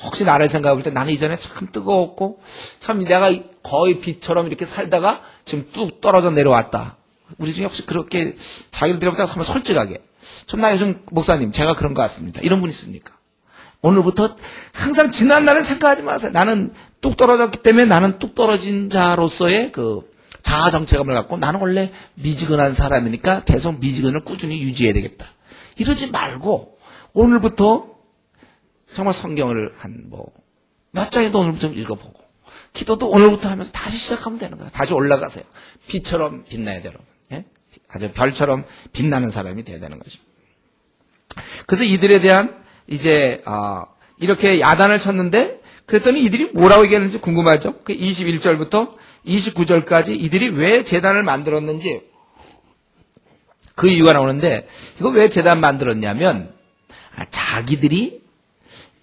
혹시 나를 생각해 볼 때 나는 이전에 참 뜨거웠고 참 내가 거의 빛처럼 이렇게 살다가 지금 뚝 떨어져 내려왔다. 우리 중에 혹시 그렇게 자기들보다 한번 솔직하게 좀 나 요즘 목사님 제가 그런 것 같습니다. 이런 분 있습니까? 오늘부터 항상 지난 날은 생각하지 마세요. 나는 뚝 떨어졌기 때문에 나는 뚝 떨어진 자로서의 그 자아 정체감을 갖고 나는 원래 미지근한 사람이니까 계속 미지근을 꾸준히 유지해야 되겠다. 이러지 말고 오늘부터 정말 성경을 몇 장이도 오늘부터 읽어보고 기도도 오늘부터 하면서 다시 시작하면 되는 거예요. 다시 올라가세요. 빛처럼 빛나야 돼요. 예? 아주 별처럼 빛나는 사람이 돼야 되는 거죠. 그래서 이들에 대한 이제 이렇게 야단을 쳤는데 그랬더니 이들이 뭐라고 얘기했는지 궁금하죠? 그 21절부터 29절까지 이들이 왜 제단을 만들었는지 그 이유가 나오는데 이거 왜 제단 만들었냐면 자기들이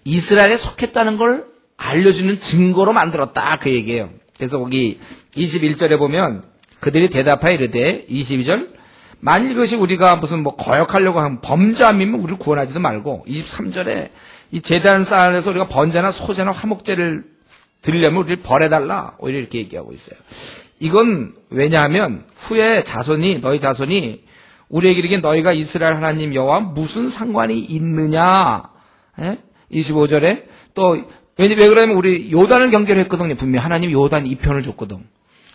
이스라엘에 속했다는 걸 알려주는 증거로 만들었다 그 얘기예요. 그래서 거기 21절에 보면 그들이 대답하여 이르되 22절 만일 그것이 우리가 무슨 거역하려고 하면 범죄함이면 우리를 구원하지도 말고 23절에 이 제단 쌓아내서 우리가 번제나 소제나 화목제를 드리려면 우리를 벌해달라 오히려 이렇게 얘기하고 있어요. 이건 왜냐하면 후에 너희 자손이 우리에게 이르기에 너희가 이스라엘 하나님 여호와 무슨 상관이 있느냐 25절에 또 왜 그러냐면 우리 요단을 경계했거든요. 분명히 하나님 요단 2편을 줬거든.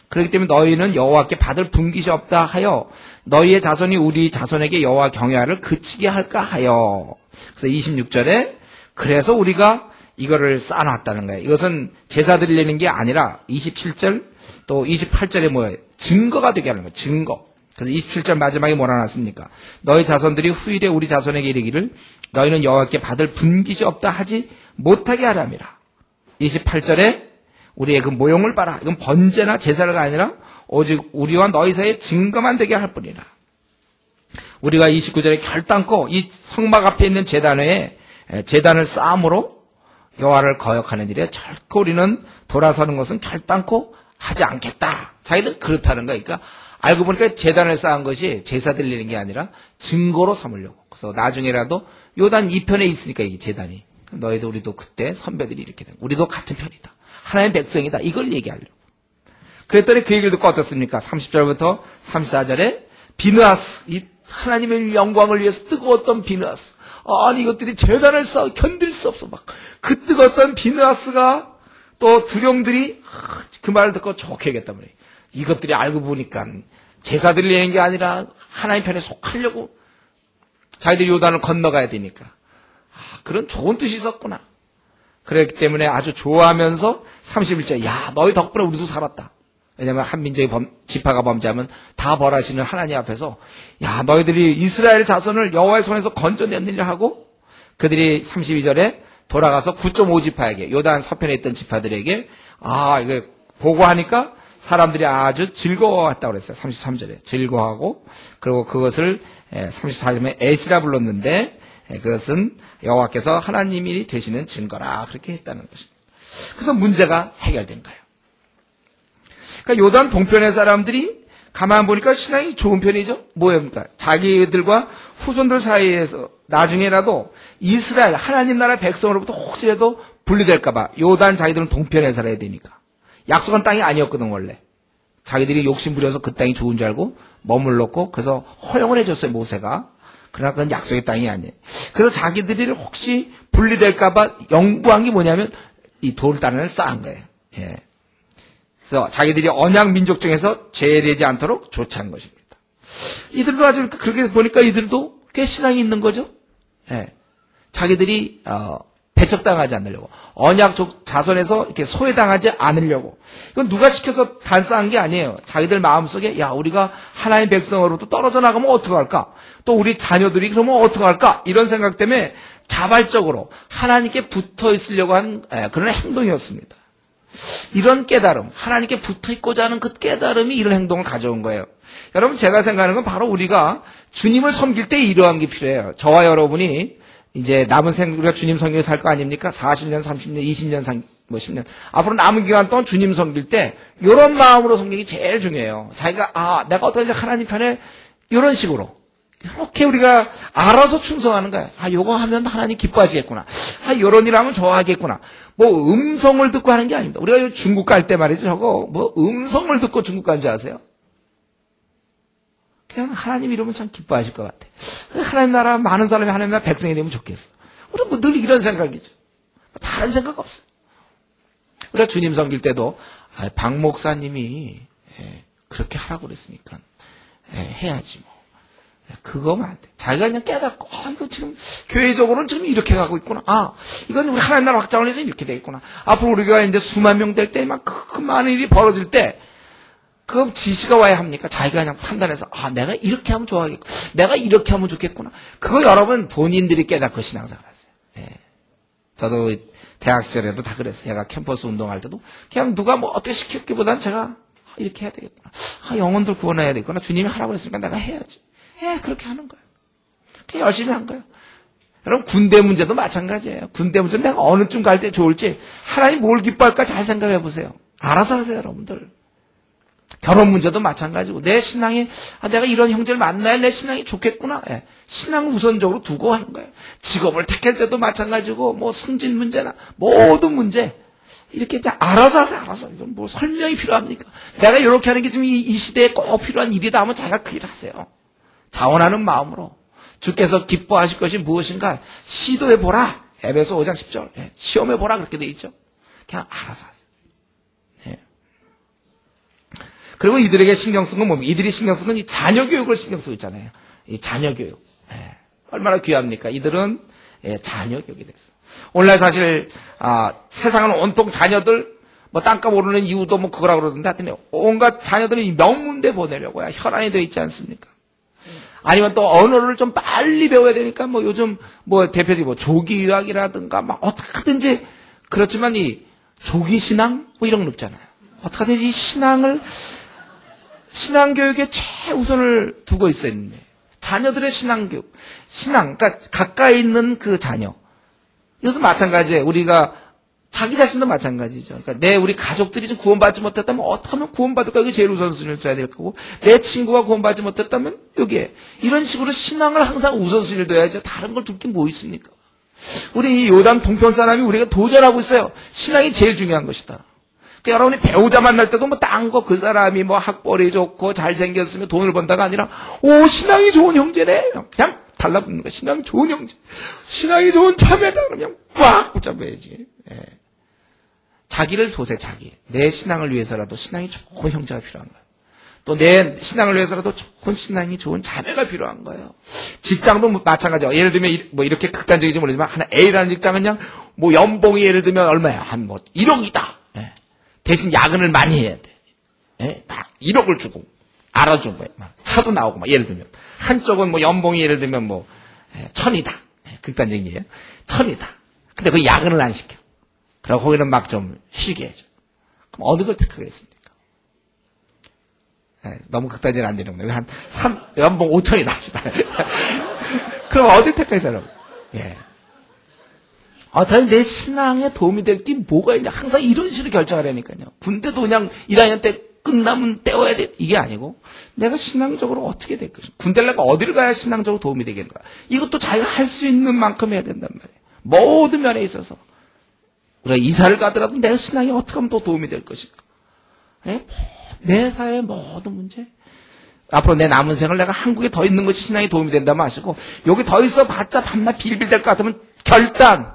그렇기 때문에 너희는 여호와께 받을 분깃이 없다 하여 너희의 자손이 우리 자손에게 여호와 경외를 그치게 할까 하여. 그래서 26절에 그래서 우리가 이거를 쌓아놨다는 거예요. 이것은 제사 드리려는 게 아니라 27절 또 28절에 뭐예요? 증거가 되게 하는 거예요. 증거. 그래서 27절 마지막에 뭐라 놨습니까? 너희 자손들이 후일에 우리 자손에게 이르기를 너희는 여호와께 받을 분깃이 없다 하지 못하게 하람이라. 28절에 우리의 그 모형을 봐라. 이건 번제나 제사가 아니라 오직 우리와 너희 사이의 증거만 되게 할 뿐이라. 우리가 29절에 결단코 이 성막 앞에 있는 제단에 제단을 쌓음으로 여호와를 거역하는 일에 결코 우리는 돌아서는 것은 결단코 하지 않겠다. 자기들 그렇다는 거야. 그러니까 알고 보니까 제단을 쌓은 것이 제사 드리는 게 아니라 증거로 삼으려고. 그래서 나중에라도 요단 2편에 있으니까 이게 제단이. 너희도 우리도 그때 선배들이 이렇게 된 우리도 같은 편이다. 하나님의 백성이다. 이걸 얘기하려고. 그랬더니 그 얘기를 듣고 어떻습니까? 30절부터 34절에 비느하스, 이 하나님의 영광을 위해서 뜨거웠던 비느하스. 아니 이것들이 제단을 쌓아 견딜 수 없어. 막 그 뜨거웠던 비느하스가 또 두령들이 그 말을 듣고 좋게 얘기했단 말이에요. 이것들이 알고 보니까 제사 드리려는 게 아니라 하나님 편에 속하려고 자기들이 요단을 건너가야 되니까. 그런 좋은 뜻이 있었구나. 그렇기 때문에 아주 좋아하면서 31절 야 너희 덕분에 우리도 살았다. 왜냐하면 한 민족의 지파가 범죄하면 다 벌하시는 하나님 앞에서 야 너희들이 이스라엘 자손을 여호와의 손에서 건져냈느냐 하고 그들이 32절에 돌아가서 9.5지파에게 요단 서편에 있던 지파들에게 이거 보고하니까 사람들이 아주 즐거워했다고 그랬어요. 33절에 즐거워하고 그리고 그것을 34절에 애시라 불렀는데 그것은 여호와께서 하나님이 되시는 증거라 그렇게 했다는 것입니다. 그래서 문제가 해결된 거예요. 그러니까 요단 동편의 사람들이 가만 보니까 신앙이 좋은 편이죠. 뭐입니까? 자기들과 후손들 사이에서 나중에라도 이스라엘 하나님 나라 백성으로부터 혹시라도 분리될까 봐 요단 자기들은 동편에 살아야 되니까. 약속한 땅이 아니었거든 원래. 자기들이 욕심 부려서 그 땅이 좋은 줄 알고 머물렀고 그래서 허용을 해줬어요 모세가. 그러나 그건 약속의 땅이 아니에요. 그래서 자기들이 혹시 분리될까봐 연구한 게 뭐냐면 이 돌단을 쌓은 거예요. 예. 그래서 자기들이 언약 민족 중에서 제외되지 않도록 조치한 것입니다. 이들도 아주 그렇게 보니까 이들도 꽤 신앙이 있는 거죠. 예. 자기들이 배척당하지 않으려고 언약족 자손에서 이렇게 소외당하지 않으려고. 이건 누가 시켜서 단 쌓은 게 아니에요. 자기들 마음속에 야 우리가 하나님 백성으로부터 떨어져 나가면 어떡할까? 또 우리 자녀들이 그러면 어떡할까? 이런 생각 때문에 자발적으로 하나님께 붙어 있으려고 한 그런 행동이었습니다. 이런 깨달음, 하나님께 붙어 있고자 하는 그 깨달음이 이런 행동을 가져온 거예요. 여러분 제가 생각하는 건 바로 우리가 주님을 섬길 때 이러한 게 필요해요. 저와 여러분이 이제 남은 생을 우리가 주님 섬기며 살 거 아닙니까? 40년, 30년, 20년, 10년. 앞으로 남은 기간 동안 주님 섬길 때 이런 마음으로 섬기기 제일 중요해요. 자기가 내가 어떻게 하나님 편에 이런 식으로 이렇게 우리가 알아서 충성하는 거야. 요거 하면 하나님 기뻐하시겠구나. 요런 일 하면 좋아하겠구나. 뭐 음성을 듣고 하는 게 아닙니다. 우리가 중국 갈 때 말이죠. 저거 뭐 음성을 듣고 중국 간 줄 아세요? 그냥 하나님 이러면 참 기뻐하실 것 같아. 하나님 나라 많은 사람이 하나님 나라 백성이 되면 좋겠어. 우리 뭐 늘 이런 생각이죠. 다른 생각 없어요. 우리가 주님 섬길 때도 박 목사님이 그렇게 하라고 그랬으니까 해야지 뭐. 그거만 안 돼. 자기가 그냥 깨닫고, 이거 지금 교회적으로는 지금 이렇게 가고 있구나. 이건 우리 하나님 나라 확장을 해서 이렇게 되겠구나. 앞으로 우리가 이제 수만 명 될 때 막 그 많은 일이 벌어질 때, 그 지시가 와야 합니까? 자기가 그냥 판단해서, 내가 이렇게 하면 좋아하겠고, 내가 이렇게 하면 좋겠구나. 그거 여러분 본인들이 깨닫고 신앙생활 하세요. 저도 대학 시절에도 다 그랬어요. 제가 캠퍼스 운동할 때도 그냥 누가 뭐 어떻게 시켰기보다는 제가 이렇게 해야 되겠구나. 영혼들 구원해야 되겠구나. 주님이 하라고 그랬으니까 내가 해야지. 그렇게 하는 거예요. 그냥 열심히 한 거예요. 여러분 군대 문제도 마찬가지예요. 군대 문제 내가 어느 쯤 갈 때 좋을지 하나님 뭘 기뻐할까 잘 생각해 보세요. 알아서 하세요, 여러분들. 결혼 문제도 마찬가지고 내 신앙이 내가 이런 형제를 만나야 내 신앙이 좋겠구나. 신앙을 우선적으로 두고 하는 거예요. 직업을 택할 때도 마찬가지고 뭐 승진 문제나 모든 문제 이렇게 알아서 하세요. 알아서. 이건 뭐 설명이 필요합니까? 내가 이렇게 하는 게 지금 이 시대에 꼭 필요한 일이다 하면 자기가 그 일을 하세요. 자원하는 마음으로 주께서 기뻐하실 것이 무엇인가 시도해보라. 에베소 5장 10절 시험해보라 그렇게 돼 있죠. 그냥 알아서 하세요. 그리고 이들에게 신경 쓴 건 뭡니까? 이들이 신경 쓴 건 이 자녀 교육을 신경 쓰고 있잖아요. 이 자녀 교육. 얼마나 귀합니까? 이들은 자녀 교육이 됐어. 오늘날 사실 세상은 온통 자녀들 뭐 땅값 오르는 이유도 뭐 그거라 그러던데 하여튼 온갖 자녀들이 명문대 보내려고요. 혈안이 돼 있지 않습니까? 아니면 또 언어를 좀 빨리 배워야 되니까 뭐 요즘 뭐 대표적인 뭐 조기유학이라든가 막 어떻게 하든지 그렇지만 이 조기신앙 뭐 이런 건 없잖아요. 어떻게 하든지 이 신앙교육에 최우선을 두고 있었는데 자녀들의 신앙교육, 그러니까 가까이 있는 그 자녀. 이것은 마찬가지예요. 우리가 자기 자신도 마찬가지죠. 그러니까 우리 가족들이 좀 구원받지 못했다면 어떻게 하면 구원받을까? 이게 제일 우선순위를 써야 될 거고 내 친구가 구원받지 못했다면 여기에 이런 식으로 신앙을 항상 우선순위를 둬야죠. 다른 걸 둘 게 뭐 있습니까? 우리 이 요단 동편 사람이 우리가 도전하고 있어요. 신앙이 제일 중요한 것이다. 여러분이 배우자 만날 때도 뭐 딴 거 그 사람이 뭐 학벌이 좋고 잘생겼으면 돈을 번다가 아니라 신앙이 좋은 형제네. 그냥 달라붙는 거야. 신앙이 좋은 형제. 신앙이 좋은 자매다. 그러면 꽉 붙잡아야지. 자기를 도세 자기. 내 신앙을 위해서라도 신앙이 좋은 형제가 필요한 거야. 또 내 신앙을 위해서라도 좋은 신앙이 좋은 자매가 필요한 거예요. 직장도 마찬가지예요. 예를 들면 뭐 이렇게 극단적이지 모르지만 하나 A라는 직장은 그냥 뭐 연봉이 예를 들면 얼마야? 한 뭐 1억이다. 대신 야근을 많이 해야 돼. 막 1억을 주고 알아준 거예요. 막 차도 나오고 막 예를 들면 한쪽은 뭐 연봉이 예를 들면 뭐 1,000이다. 극단적인 얘기예요. 1,000이다. 근데 그 야근을 안 시켜. 그리고 거기는 막 좀 쉬게 해줘. 그럼 어느 걸 택하겠습니까? 너무 극단적인 안 되는 거예요. 연봉 5,000이다 합시다. 그럼 어디 택하겠어요, 여러분? 다른 내 신앙에 도움이 될 게 뭐가 있냐. 항상 이런 식으로 결정하려니까요. 군대도 그냥 1학년 때 끝나면 떼어야 돼. 이게 아니고 내가 신앙적으로 어떻게 될 것인가. 군대를 내가 어디를 가야 신앙적으로 도움이 되겠는가. 이것도 자기가 할 수 있는 만큼 해야 된단 말이에요. 모든 면에 있어서. 우리가 이사를 가더라도 내 신앙이 어떻게 하면 더 도움이 될 것인가. 매사의 모든 문제. 앞으로 내 남은 생을 내가 한국에 더 있는 것이 신앙이 도움이 된다면 아시고 여기 더 있어 봤자 밤낮 빌빌 될 것 같으면 결단.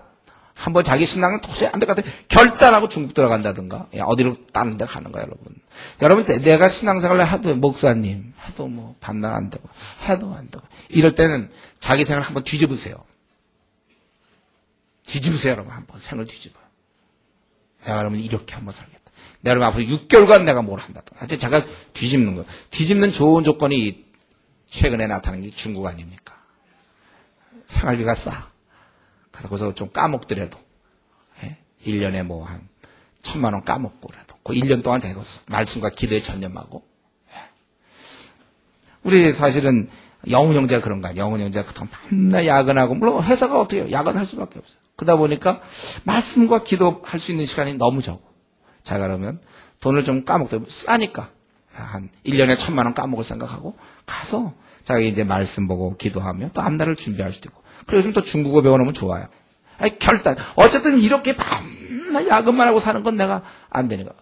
한번 자기 신앙은 도저히 안 될 것 같아요. 결단하고 중국 들어간다든가 어디로 다른 데 가는 거야, 여러분. 여러분 내가 신앙생활을 하도 목사님 해도 뭐 밤낮 안 되고 해도 안 되고 이럴 때는 자기 생활을 한번 뒤집으세요. 뒤집으세요, 여러분. 한번 생을 뒤집어요. 내가 여러분 이렇게 한번 살겠다. 내가 여러분 앞으로 6개월간 내가 뭘 한다든가. 하여튼 제가 뒤집는 거예요. 뒤집는 좋은 조건이 최근에 나타난 게 중국 아닙니까? 생활비가 싸. 그래서 거기서 좀 까먹더라도 1년에 뭐 한 1,000만 원 까먹고라도 그 1년 동안 자기가 말씀과 기도에 전념하고. 우리 사실은 영훈 형제가 그런 거야. 영훈 형제가 맨날 야근하고 물론 회사가 어떻게 해요? 야근할 수밖에 없어요. 그러다 보니까 말씀과 기도할 수 있는 시간이 너무 적어. 자기가 그러면 돈을 좀 까먹더라도 싸니까 한 1년에 1,000만 원 까먹을 생각하고 가서 자기 이제 말씀 보고 기도하며 또 앞날을 준비할 수도 있고. 그리고 요즘 또 중국어 배워놓으면 좋아요. 결단. 어쨌든 이렇게 밤낮 야근만 하고 사는 건 내가 안 되는 거야.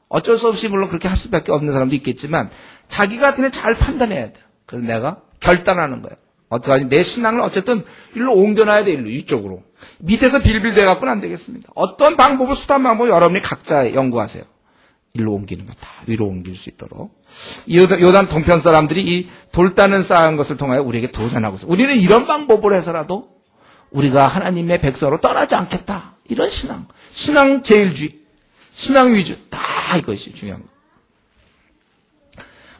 어쩔 수 없이 물론 그렇게 할 수밖에 없는 사람도 있겠지만 자기 같은 애 잘 판단해야 돼. 그래서 내가 결단하는 거예요. 어떡하지? 내 신앙을 어쨌든 일로 옮겨놔야 돼. 일로 이쪽으로. 밑에서 빌빌대 갖고는 안 되겠습니다. 어떤 방법을 수단 방법을 여러분이 각자 연구하세요. 일로 옮기는 거다. 위로 옮길 수 있도록. 요단 동편 사람들이 이 돌단을 쌓은 것을 통하여 우리에게 도전하고 있어요. 우리는 이런 방법을 해서라도 우리가 하나님의 백성으로 떠나지 않겠다. 이런 신앙 제일주의, 신앙 위주, 다 이것이 중요한 거예요.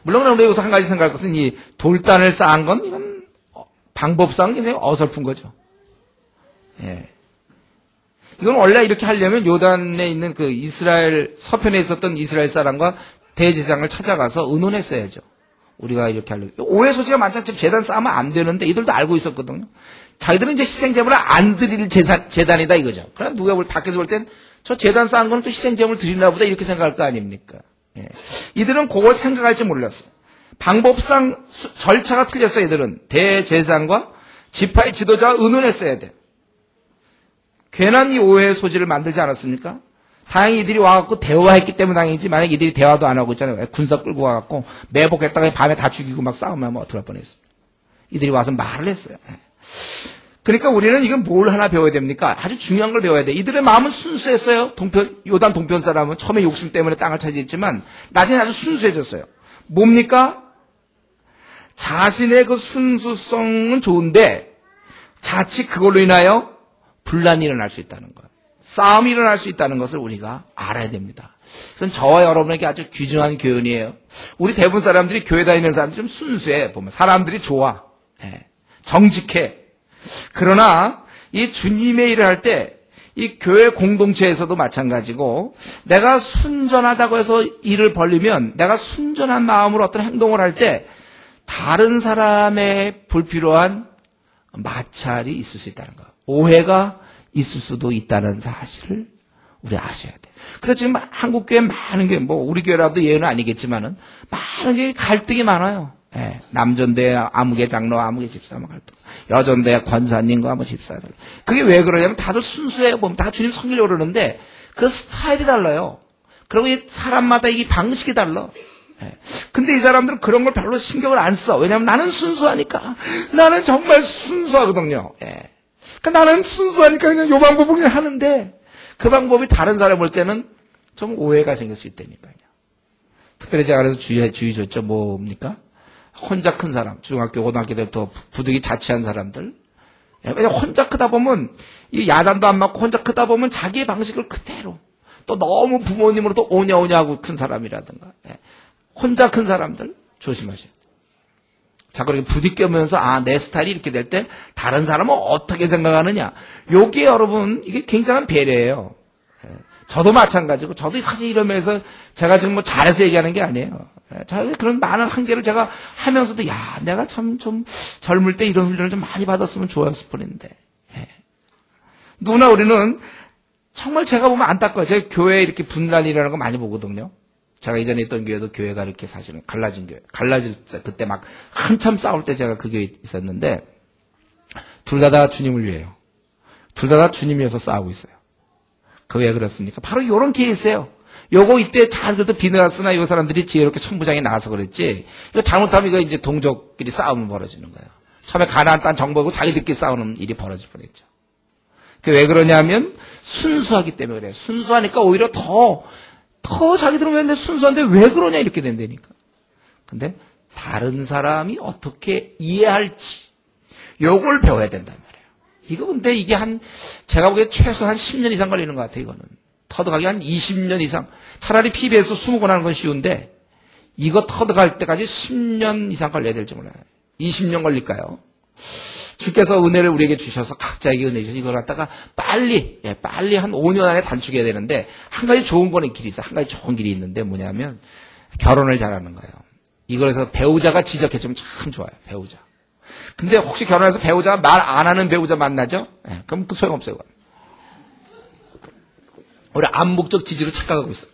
물론 우리가 여기서 한 가지 생각할 것은 이 돌단을 쌓은 건 이건 방법상 굉장히 어설픈 거죠. 예. 이건 원래 이렇게 하려면 요단에 있는 그 이스라엘, 서편에 있었던 이스라엘 사람과 대제사장을 찾아가서 의논했어야죠. 우리가 이렇게 하려고. 오해 소지가 많지 않지만 제단 쌓으면 안 되는데 이들도 알고 있었거든요. 자기들은 이제 희생제물을 안 드릴 제단이다 이거죠. 그러나 누가 밖에서 볼 땐 저 제단 쌓은 거는 또 희생제물 드리나 보다 이렇게 생각할 거 아닙니까? 예. 이들은 그걸 생각할지 몰랐어요. 방법상 절차가 틀렸어요. 이들은 대제사장과 지파의 지도자가 의논했어야 돼요. 괜한 이 오해의 소지를 만들지 않았습니까? 다행히 이들이 와갖고 대화했기 때문에 다행이지, 만약 이들이 대화도 안 하고 있잖아요. 군사 끌고 와갖고 매복했다가 밤에 다 죽이고 막 싸우면 뭐 어떡할 뻔했습니다. 이들이 와서 말을 했어요. 그러니까 우리는 이건 뭘 하나 배워야 됩니까? 아주 중요한 걸 배워야 돼. 이들의 마음은 순수했어요. 요단 동편 사람은 처음에 욕심 때문에 땅을 차지했지만 나중에 아주 순수해졌어요. 뭡니까? 자신의 그 순수성은 좋은데 자칫 그걸로 인하여 분란이 일어날 수 있다는 것, 싸움이 일어날 수 있다는 것을 우리가 알아야 됩니다. 그래서 저와 여러분에게 아주 귀중한 교훈이에요. 우리 대부분 사람들이 교회 다니는 사람들이 좀 순수해. 보면 사람들이 좋아. 정직해. 그러나 이 주님의 일을 할 때 이 교회 공동체에서도 마찬가지고 내가 순전하다고 해서 일을 벌리면 내가 순전한 마음으로 어떤 행동을 할 때 다른 사람의 불필요한 마찰이 있을 수 있다는 거, 오해가 있을 수도 있다는 사실을 우리 아셔야 돼. 그래서 지금 한국 교회 많은 게 뭐 우리 교회라도 예외는 아니겠지만은 많은 게 갈등이 많아요. 예, 남전대 아무개 장로, 아무개 집사만 갈등, 여전대 권사님과 뭐 집사들. 그게 왜 그러냐면 다들 순수해요. 보면 다 주님 섬기려고 그러는데 그 스타일이 달라요. 그리고 이 사람마다 이 방식이 달라. 예. 근데 이 사람들은 그런 걸 별로 신경을 안 써. 왜냐하면 나는 순수하니까. 나는 정말 순수하거든요. 예. 그러니까 나는 순수하니까 그냥 요 방법을 그냥 하는데 그 방법이 다른 사람 볼 때는 좀 오해가 생길 수 있다니까요. 특별히 제가 그래서 주의 줬죠. 뭡니까? 혼자 큰 사람, 중학교, 고등학교 때부터 부득이 자취한 사람들. 왜냐면 혼자 크다 보면, 이 야단도 안 맞고 혼자 크다 보면 자기의 방식을 그대로, 또 너무 부모님으로도 오냐 하고 큰 사람이라든가. 혼자 큰 사람들, 조심하셔야 돼요. 자, 그렇게 부딪혀면서, 내 스타일이 이렇게 될 때, 다른 사람은 어떻게 생각하느냐. 요게 여러분, 이게 굉장한 배려예요. 저도 마찬가지고, 저도 사실 이러면서 제가 지금 뭐 잘해서 얘기하는 게 아니에요. 저희 그런 많은 한계를 제가 하면서도, 내가 참 좀 젊을 때 이런 훈련을 좀 많이 받았으면 좋았을 뻔했는데. 누구나 우리는 정말 제가 보면 안타까워요. 제가 교회에 이렇게 분란이 일어나는 거 많이 보거든요. 제가 이전에 있던 교회도 교회가 이렇게 사실은 갈라질 때, 그때 막 한참 싸울 때 제가 그 교회에 있었는데, 둘 다 주님을 위해요. 둘 다 주님 위해서 싸우고 있어요. 그 왜 그렇습니까? 바로 요런 케이스예요. 요거 이때 잘 그래도 비너스나 요 사람들이 지혜롭게 천부장에 나와서 그랬지. 이거 잘못하면 이거 이제 동족끼리 싸움이 벌어지는 거예요. 처음에 가나안 땅 정복하고 자기들끼리 싸우는 일이 벌어질 뻔했죠. 그게 왜 그러냐면 순수하기 때문에 그래요. 순수하니까 오히려 더 자기들은 왜 순수한데 왜 그러냐 이렇게 된다니까. 근데 다른 사람이 어떻게 이해할지 요걸 배워야 된단 말이에요. 이거 근데 이게 제가 보기에 최소 한 10년 이상 걸리는 것 같아요. 이거는. 터득하기 한 20년 이상. 차라리 PBS 20권 하는 건 쉬운데 이거 터득할 때까지 10년 이상 걸려야 될지 몰라요. 20년 걸릴까요? 주께서 은혜를 우리에게 주셔서 각자에게 은혜 주셔서 이걸 갖다가 빨리 한 5년 안에 단축해야 되는데 한 가지 좋은 거는 길이 있어요. 한 가지 좋은 길이 있는데 뭐냐면 결혼을 잘하는 거예요. 이거에서 배우자가 지적해주면 참 좋아요. 배우자. 근데 혹시 결혼해서 배우자가 말 안 하는 배우자 만나죠? 그럼 그 소용없어요. 우리 암묵적 지지로 착각하고 있어요.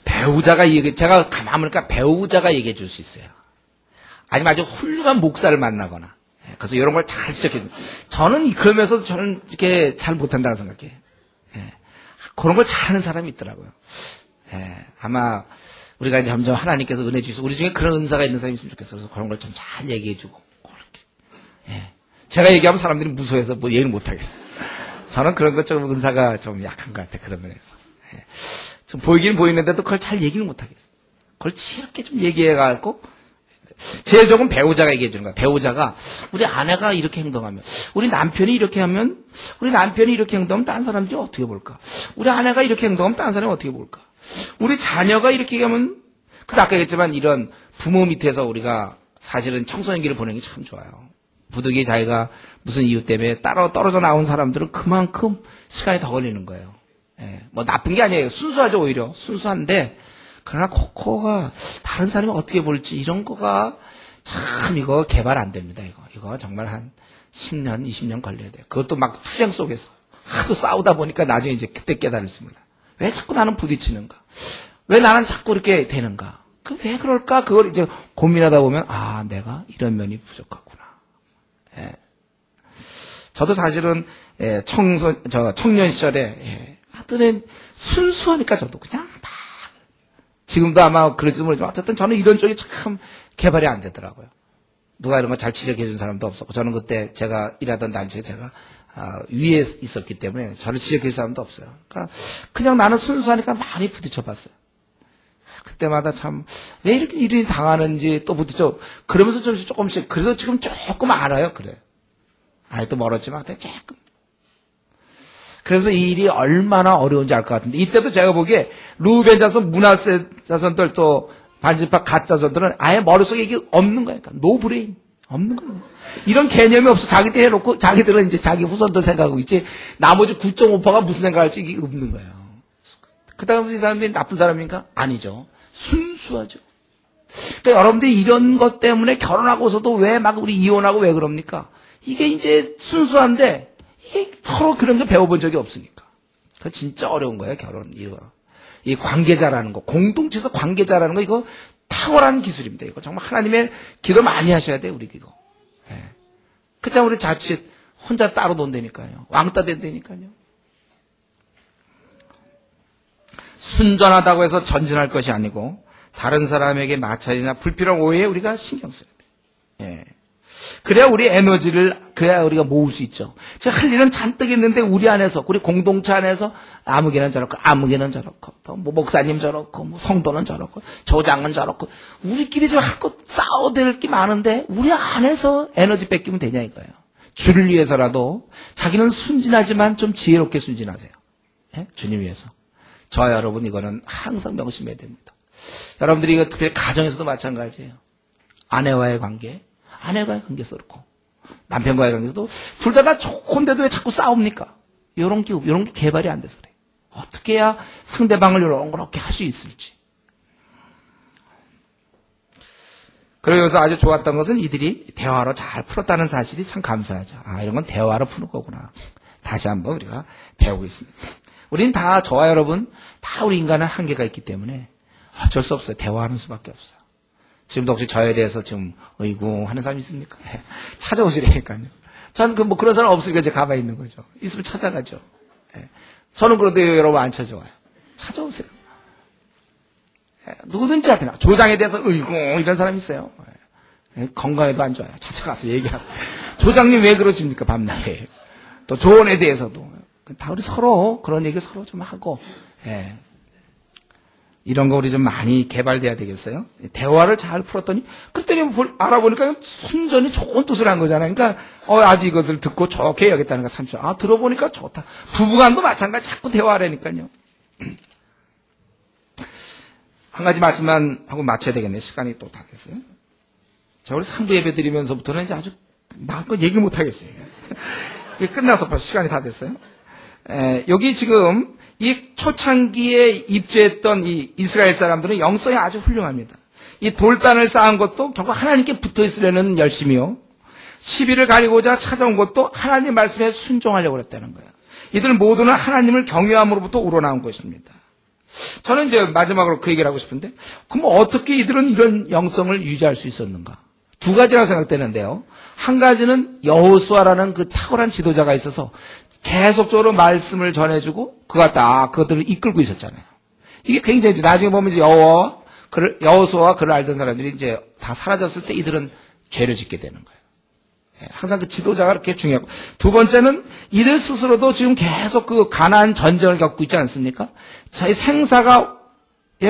배우자가 제가 가만 보니까 배우자가 얘기해 줄 수 있어요. 아니면 아주 훌륭한 목사를 만나거나. 그래서 이런 걸 잘 지적해 줍니다. 저는 그러면서 저는 이렇게 잘 못한다고 생각해요. 그런 걸 잘하는 사람이 있더라고요. 아마 우리가 이제 점점 하나님께서 은혜 주셔서 우리 중에 그런 은사가 있는 사람이 있으면 좋겠어요. 그래서 그런 걸 좀 잘 얘기해 주고. 제가 얘기하면 사람들이 무서워해서 얘기를 못 하겠어요. 저는 그런 것 좀 은사가 좀 약한 것 같아요. 그런 면에서. 좀 보이긴 보이는데도 그걸 잘 얘기를 못하겠어. 그걸 이렇게 좀 얘기해갖고, 제일 좋은 배우자가 얘기해 주는 거야. 배우자가, 우리 아내가 이렇게 행동하면, 우리 남편이 이렇게 행동하면 딴 사람들이 어떻게 볼까? 우리 아내가 이렇게 행동하면 딴 사람이 어떻게 볼까? 우리 자녀가 이렇게 하면, 그래서 아까 얘기했지만 이런 부모 밑에서 우리가 사실은 청소년기를 보내는 게 참 좋아요. 부득이 자기가 무슨 이유 때문에 따로 떨어져 나온 사람들은 그만큼 시간이 더 걸리는 거예요. 예, 뭐 나쁜 게 아니에요. 순수하죠, 오히려. 순수한데, 그러나 코코가 다른 사람이 어떻게 볼지 이런 거가 참 이거 개발 안 됩니다, 이거 정말 한 10년, 20년 걸려야 돼요. 그것도 막 투쟁 속에서 하도 싸우다 보니까 나중에 이제 그때 깨달았습니다. 왜 자꾸 나는 부딪히는가? 왜 나는 자꾸 이렇게 되는가? 왜 그럴까? 그걸 이제 고민하다 보면, 아, 내가 이런 면이 부족하구나. 예. 저도 사실은, 청년 시절에, 하여튼 순수하니까 저도 그냥 막, 지금도 아마 그럴지도 모르지만, 어쨌든 저는 이런 쪽이 참 개발이 안 되더라고요. 누가 이런 거 잘 지적해 준 사람도 없었고, 저는 그때 제가 일하던 단체에 제가, 위에 있었기 때문에 저를 지적해 줄 사람도 없어요. 그러니까 그냥 나는 순수하니까 많이 부딪혀 봤어요. 그때마다 참, 왜 이렇게 일이 당하는지 또 부딪혀, 그러면서 조금씩, 그래서 지금 조금 알아요, 그래. 아직도 멀었지만, 그때 조금. 그래서 이 일이 얼마나 어려운지 알 것 같은데, 이때도 제가 보기에, 루벤 자손, 므낫세 자손들 또, 반지파 갓 자손들은 아예 머릿속에 이게 없는 거예요. 그러니까 노브레인. 없는 거예요. 이런 개념이 없어. 자기들 해놓고, 자기들은 이제 자기 후손들 생각하고 있지, 나머지 9.5%가 무슨 생각할지 이게 없는 거예요. 그 다음에 이 사람들이 나쁜 사람인가? 아니죠. 순수하죠. 그러니까 여러분들이 이런 것 때문에 결혼하고서도 왜 막 우리 이혼하고 왜 그럽니까? 이게 이제 순수한데 이게 서로 그런 거 배워본 적이 없으니까. 그 진짜 어려운 거예요, 결혼. 이거. 이 관계자라는 거, 공동체에서 관계자라는 거 이거 탁월한 기술입니다. 이거 정말 하나님의 기도 많이 하셔야 돼요, 우리 이거. 예. 그렇잖아, 우리 자칫 혼자 따로 논다니까요. 왕따 된다니까요. 순전하다고 해서 전진할 것이 아니고 다른 사람에게 마찰이나 불필요한 오해에 우리가 신경 써야 돼요. 예. 그래야 우리 에너지를 그래야 우리가 모을 수 있죠. 제가 할 일은 잔뜩 있는데 우리 안에서 우리 공동체 안에서 아무개는 저렇고 아무개는 저렇고 또 뭐 목사님 저렇고 뭐 성도는 저렇고 조장은 저렇고 우리끼리 좀 할 것 싸워댈 게 많은데 우리 안에서 에너지 뺏기면 되냐 이거예요. 주를 위해서라도 자기는 순진하지만 좀 지혜롭게 순진하세요. 예? 주님 위해서. 저와 여러분 이거는 항상 명심해야 됩니다. 여러분들이 이거 특별히 가정에서도 마찬가지예요. 아내와의 관계, 아내와의 관계도 그렇고 남편과의 관계도 둘 다 좋은데도 왜 자꾸 싸웁니까? 이런 게 개발이 안 돼서 그래요. 어떻게 해야 상대방을 이런 그렇게 할 수 있을지. 그래서 아주 좋았던 것은 이들이 대화로 잘 풀었다는 사실이 참 감사하죠. 아, 이런 건 대화로 푸는 거구나. 다시 한번 우리가 배우고 있습니다. 우리는 다, 저와 여러분, 다 우리 인간은 한계가 있기 때문에 어쩔 수 없어요. 대화하는 수밖에 없어요. 지금도 혹시 저에 대해서 지금, 어이구, 하는 사람 있습니까? 찾아오시라니까요. 저는 뭐 그런 사람 없으니까 이제 가만히 있는 거죠. 있으면 찾아가죠. 저는 그런데 여러분 안 찾아와요. 찾아오세요. 누구든지 한테 조장에 대해서, 어이구, 이런 사람 있어요. 건강에도 안 좋아요. 찾아가서 얘기하세요. 조장님 왜 그러십니까? 밤낮에. 또 조언에 대해서도. 다 우리 서로 그런 얘기 서로 좀 하고, 예. 이런 거 우리 좀 많이 개발돼야 되겠어요? 대화를 잘 풀었더니, 그랬더니 알아보니까 순전히 좋은 뜻을 한 거잖아요. 그러니까, 아주 이것을 듣고 좋게 여겼다는 거 삼촌. 아, 들어보니까 좋다. 부부간도 마찬가지 자꾸 대화하라니까요. 한 가지 말씀만 하고 마쳐야 되겠네. 시간이 또 다 됐어요. 자, 우리 3부 예배 드리면서부터는 이제 아주 마음껏 얘기를 못 하겠어요. 끝나서 벌써 시간이 다 됐어요. 여기 지금 이 초창기에 입주했던 이 이스라엘 사람들은 영성이 아주 훌륭합니다. 이 돌단을 쌓은 것도 결국 하나님께 붙어 있으려는 열심이요. 시비를 가리고자 찾아온 것도 하나님 말씀에 순종하려고 그랬다는 거예요. 이들 모두는 하나님을 경외함으로부터 우러나온 것입니다. 저는 이제 마지막으로 그 얘기를 하고 싶은데, 그럼 어떻게 이들은 이런 영성을 유지할 수 있었는가? 두 가지라고 생각되는데요. 한 가지는 여호수아라는 그 탁월한 지도자가 있어서 계속적으로 말씀을 전해주고 그것들을 이끌고 있었잖아요. 이게 굉장히 나중에 보면 이제 여호수아와 그를 알던 사람들이 이제 다 사라졌을 때 이들은 죄를 짓게 되는 거예요. 항상 그 지도자가 그렇게 중요하고. 두 번째는 이들 스스로도 지금 계속 그 가나안 전쟁을 겪고 있지 않습니까? 자기 생사가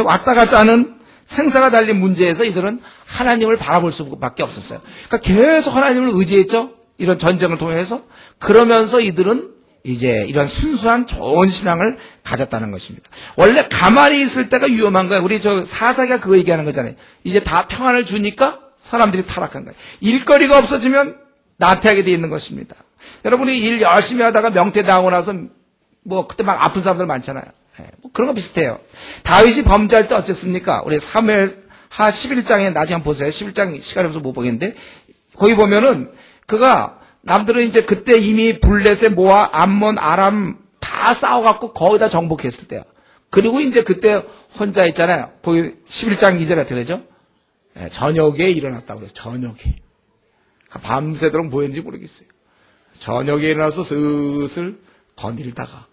왔다 갔다 하는 생사가 달린 문제에서 이들은 하나님을 바라볼 수밖에 없었어요. 그러니까 계속 하나님을 의지했죠. 이런 전쟁을 통해서. 그러면서 이들은 이제 이런 순수한 좋은 신앙을 가졌다는 것입니다. 원래 가만히 있을 때가 위험한 거예요. 우리 저 사사기가 그거 얘기하는 거잖아요. 이제 다 평안을 주니까 사람들이 타락한 거예요. 일거리가 없어지면 나태하게 돼 있는 것입니다. 여러분이 일 열심히 하다가 명퇴당하고 나서 뭐 그때 막 아픈 사람들 많잖아요. 뭐 그런 거 비슷해요. 다윗이 범죄할 때 어쨌습니까? 우리 사무엘하 11장에 나중에 한번 보세요. 11장 시간이 없어서 못 보겠는데 거기 보면은 그가 남들은 이제 그때 이미 블레셋, 모아, 암몬, 아람 다 싸워갖고 거의 다 정복했을 때야. 그리고 이제 그때 혼자 있잖아요. 거기 11장 2절에 어떻게 되죠? 저녁에 일어났다고 그래요. 저녁에. 밤새도록 뭐 했는지 모르겠어요. 저녁에 일어나서 슬슬 거닐다가.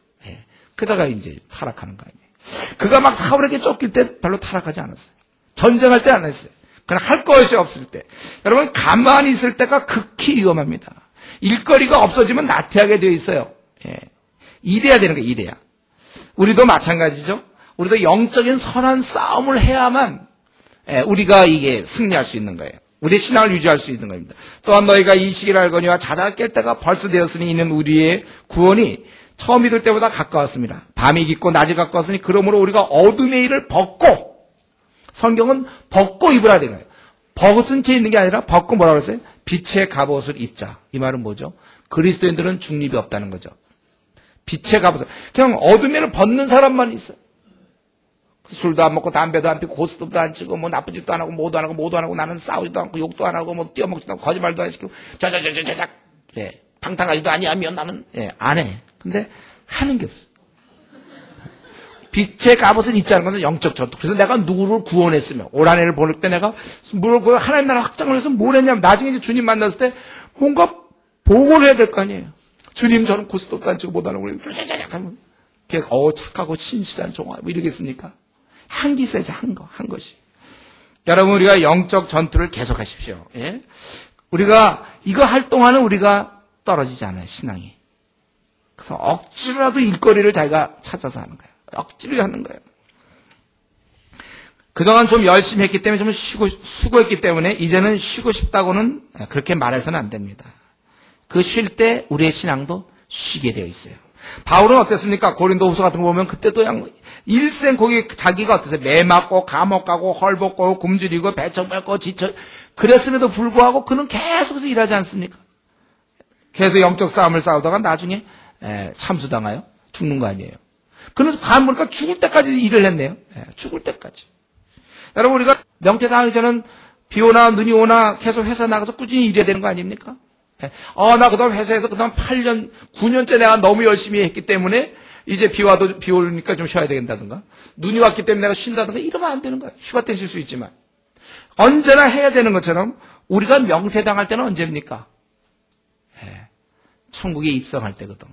그러다가 이제 타락하는 거 아니에요. 그가 막 사울에게 쫓길 때 별로 타락하지 않았어요. 전쟁할 때 안 했어요. 그냥 할 것이 없을 때. 여러분 가만히 있을 때가 극히 위험합니다. 일거리가 없어지면 나태하게 되어 있어요. 이래야 되는 거예요. 이래야. 우리도 마찬가지죠. 우리도 영적인 선한 싸움을 해야만 우리가 이게 승리할 수 있는 거예요. 우리의 신앙을 유지할 수 있는 겁니다. 또한 너희가 이 시기를 알거니와 자다가 깰 때가 벌써 되었으니 이는 우리의 구원이 처음 믿을 때보다 가까웠습니다. 밤이 깊고 낮이 가까웠으니 그러므로 우리가 어둠의 일을 벗고, 성경은 벗고 입으라 되는 거예요. 벗은 채 있는 게 아니라 벗고 뭐라고 그랬어요? 빛의 갑옷을 입자. 이 말은 뭐죠? 그리스도인들은 중립이 없다는 거죠. 빛의 갑옷을. 그냥 어둠의 일을 벗는 사람만 있어요. 술도 안 먹고 담배도 안 피고 고스톱도 안 치고 뭐 나쁜 짓도 안 하고 뭐도 안 하고 나는 싸우지도 않고 욕도 안 하고 뭐 뛰어먹지도 않고 거짓말도 안 시키고 자자자자자작 방탕하지도 아니하면 나는 안 해. 근데 하는 게 없어. 빛의 갑옷을 입자는 것은 영적 전투. 그래서 내가 누구를 구원했으면 올 한 해를 보낼 때 내가 뭘 하나님 나라 확장을 해서 뭘 했냐면 나중에 이제 주님 만났을 때 뭔가 보고를 해야 될 거 아니에요. 주님 저는 고스톱도 안 치고 못 하는 거예요. 자자자작 하면 착하고 신실한 종아 뭐 이러겠습니까? 한 게 있어야지 한 것이. 여러분 우리가 영적 전투를 계속하십시오. 예? 우리가 이거 할 동안은 우리가 떨어지지 않아요. 신앙이. 그래서 억지로라도 일거리를 자기가 찾아서 하는 거예요. 억지로 하는 거예요. 그동안 좀 열심히 했기 때문에 좀 수고했기 때문에 이제는 쉬고 싶다고는 그렇게 말해서는 안 됩니다. 그 쉴 때 우리의 신앙도 쉬게 되어 있어요. 바울은 어땠습니까? 고린도후서 같은 거 보면 그때도 그냥 일생 거기 자기가 어땠어요? 매 맞고 감옥 가고 헐벗고 굶주리고 배척 밟고 지쳐 그랬음에도 불구하고 그는 계속해서 일하지 않습니까? 계속 영적 싸움을 싸우다가 나중에 참수당하여 죽는 거 아니에요. 그는 가만 보니까 죽을 때까지 일을 했네요. 죽을 때까지. 여러분 우리가 명퇴당하기 전은 비 오나 눈이 오나 계속 회사 나가서 꾸준히 일해야 되는 거 아닙니까? 나 그동안 회사에서 그동안 8년, 9년째 내가 너무 열심히 했기 때문에 이제 비 오니까 좀 쉬어야 되겠다든가 눈이 왔기 때문에 내가 쉰다든가 이러면 안 되는 거예요. 휴가 때 쉴 수 있지만. 언제나 해야 되는 것처럼 우리가 명퇴당할 때는 언제입니까? 천국에 입성할 때거든요.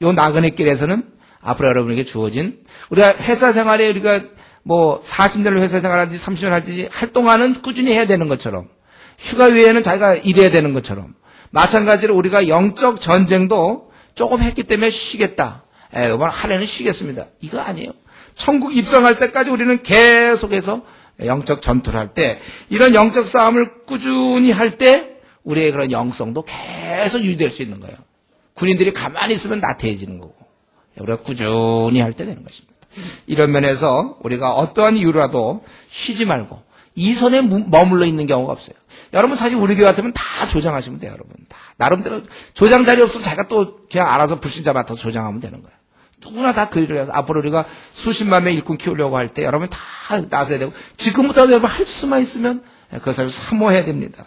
요 나그네 길에서는 앞으로 여러분에게 주어진 우리가 회사 생활에 우리가 뭐 40년을 회사 생활하든지 30년 하든지 할 동안은 꾸준히 해야 되는 것처럼 휴가 외에는 자기가 일해야 되는 것처럼 마찬가지로 우리가 영적 전쟁도 조금 했기 때문에 쉬겠다. 이번 한 해는 쉬겠습니다. 이거 아니에요. 천국 입성할 때까지 우리는 계속해서 영적 전투를 할 때 이런 영적 싸움을 꾸준히 할 때 우리의 그런 영성도 계속 유지될 수 있는 거예요. 군인들이 가만히 있으면 나태해지는 거고 우리가 꾸준히 할 때 되는 것입니다. 이런 면에서 우리가 어떠한 이유라도 쉬지 말고 이 선에 머물러 있는 경우가 없어요. 여러분 사실 우리 교회 같으면 다 조장하시면 돼요. 여러분 다 나름대로 조장 자리 없으면 자기가 또 그냥 알아서 불신자 맡아서 조장하면 되는 거예요. 누구나 다 그 일을 해서 앞으로 우리가 수십만 명 일꾼 키우려고 할 때 여러분 다 나서야 되고 지금부터 여러분 할 수만 있으면 그것을 사모해야 됩니다.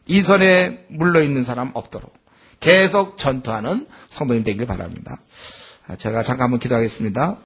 이 선에 물러 있는 사람 없도록 계속 전투하는 성도님 되길 바랍니다. 제가 잠깐 한번 기도하겠습니다.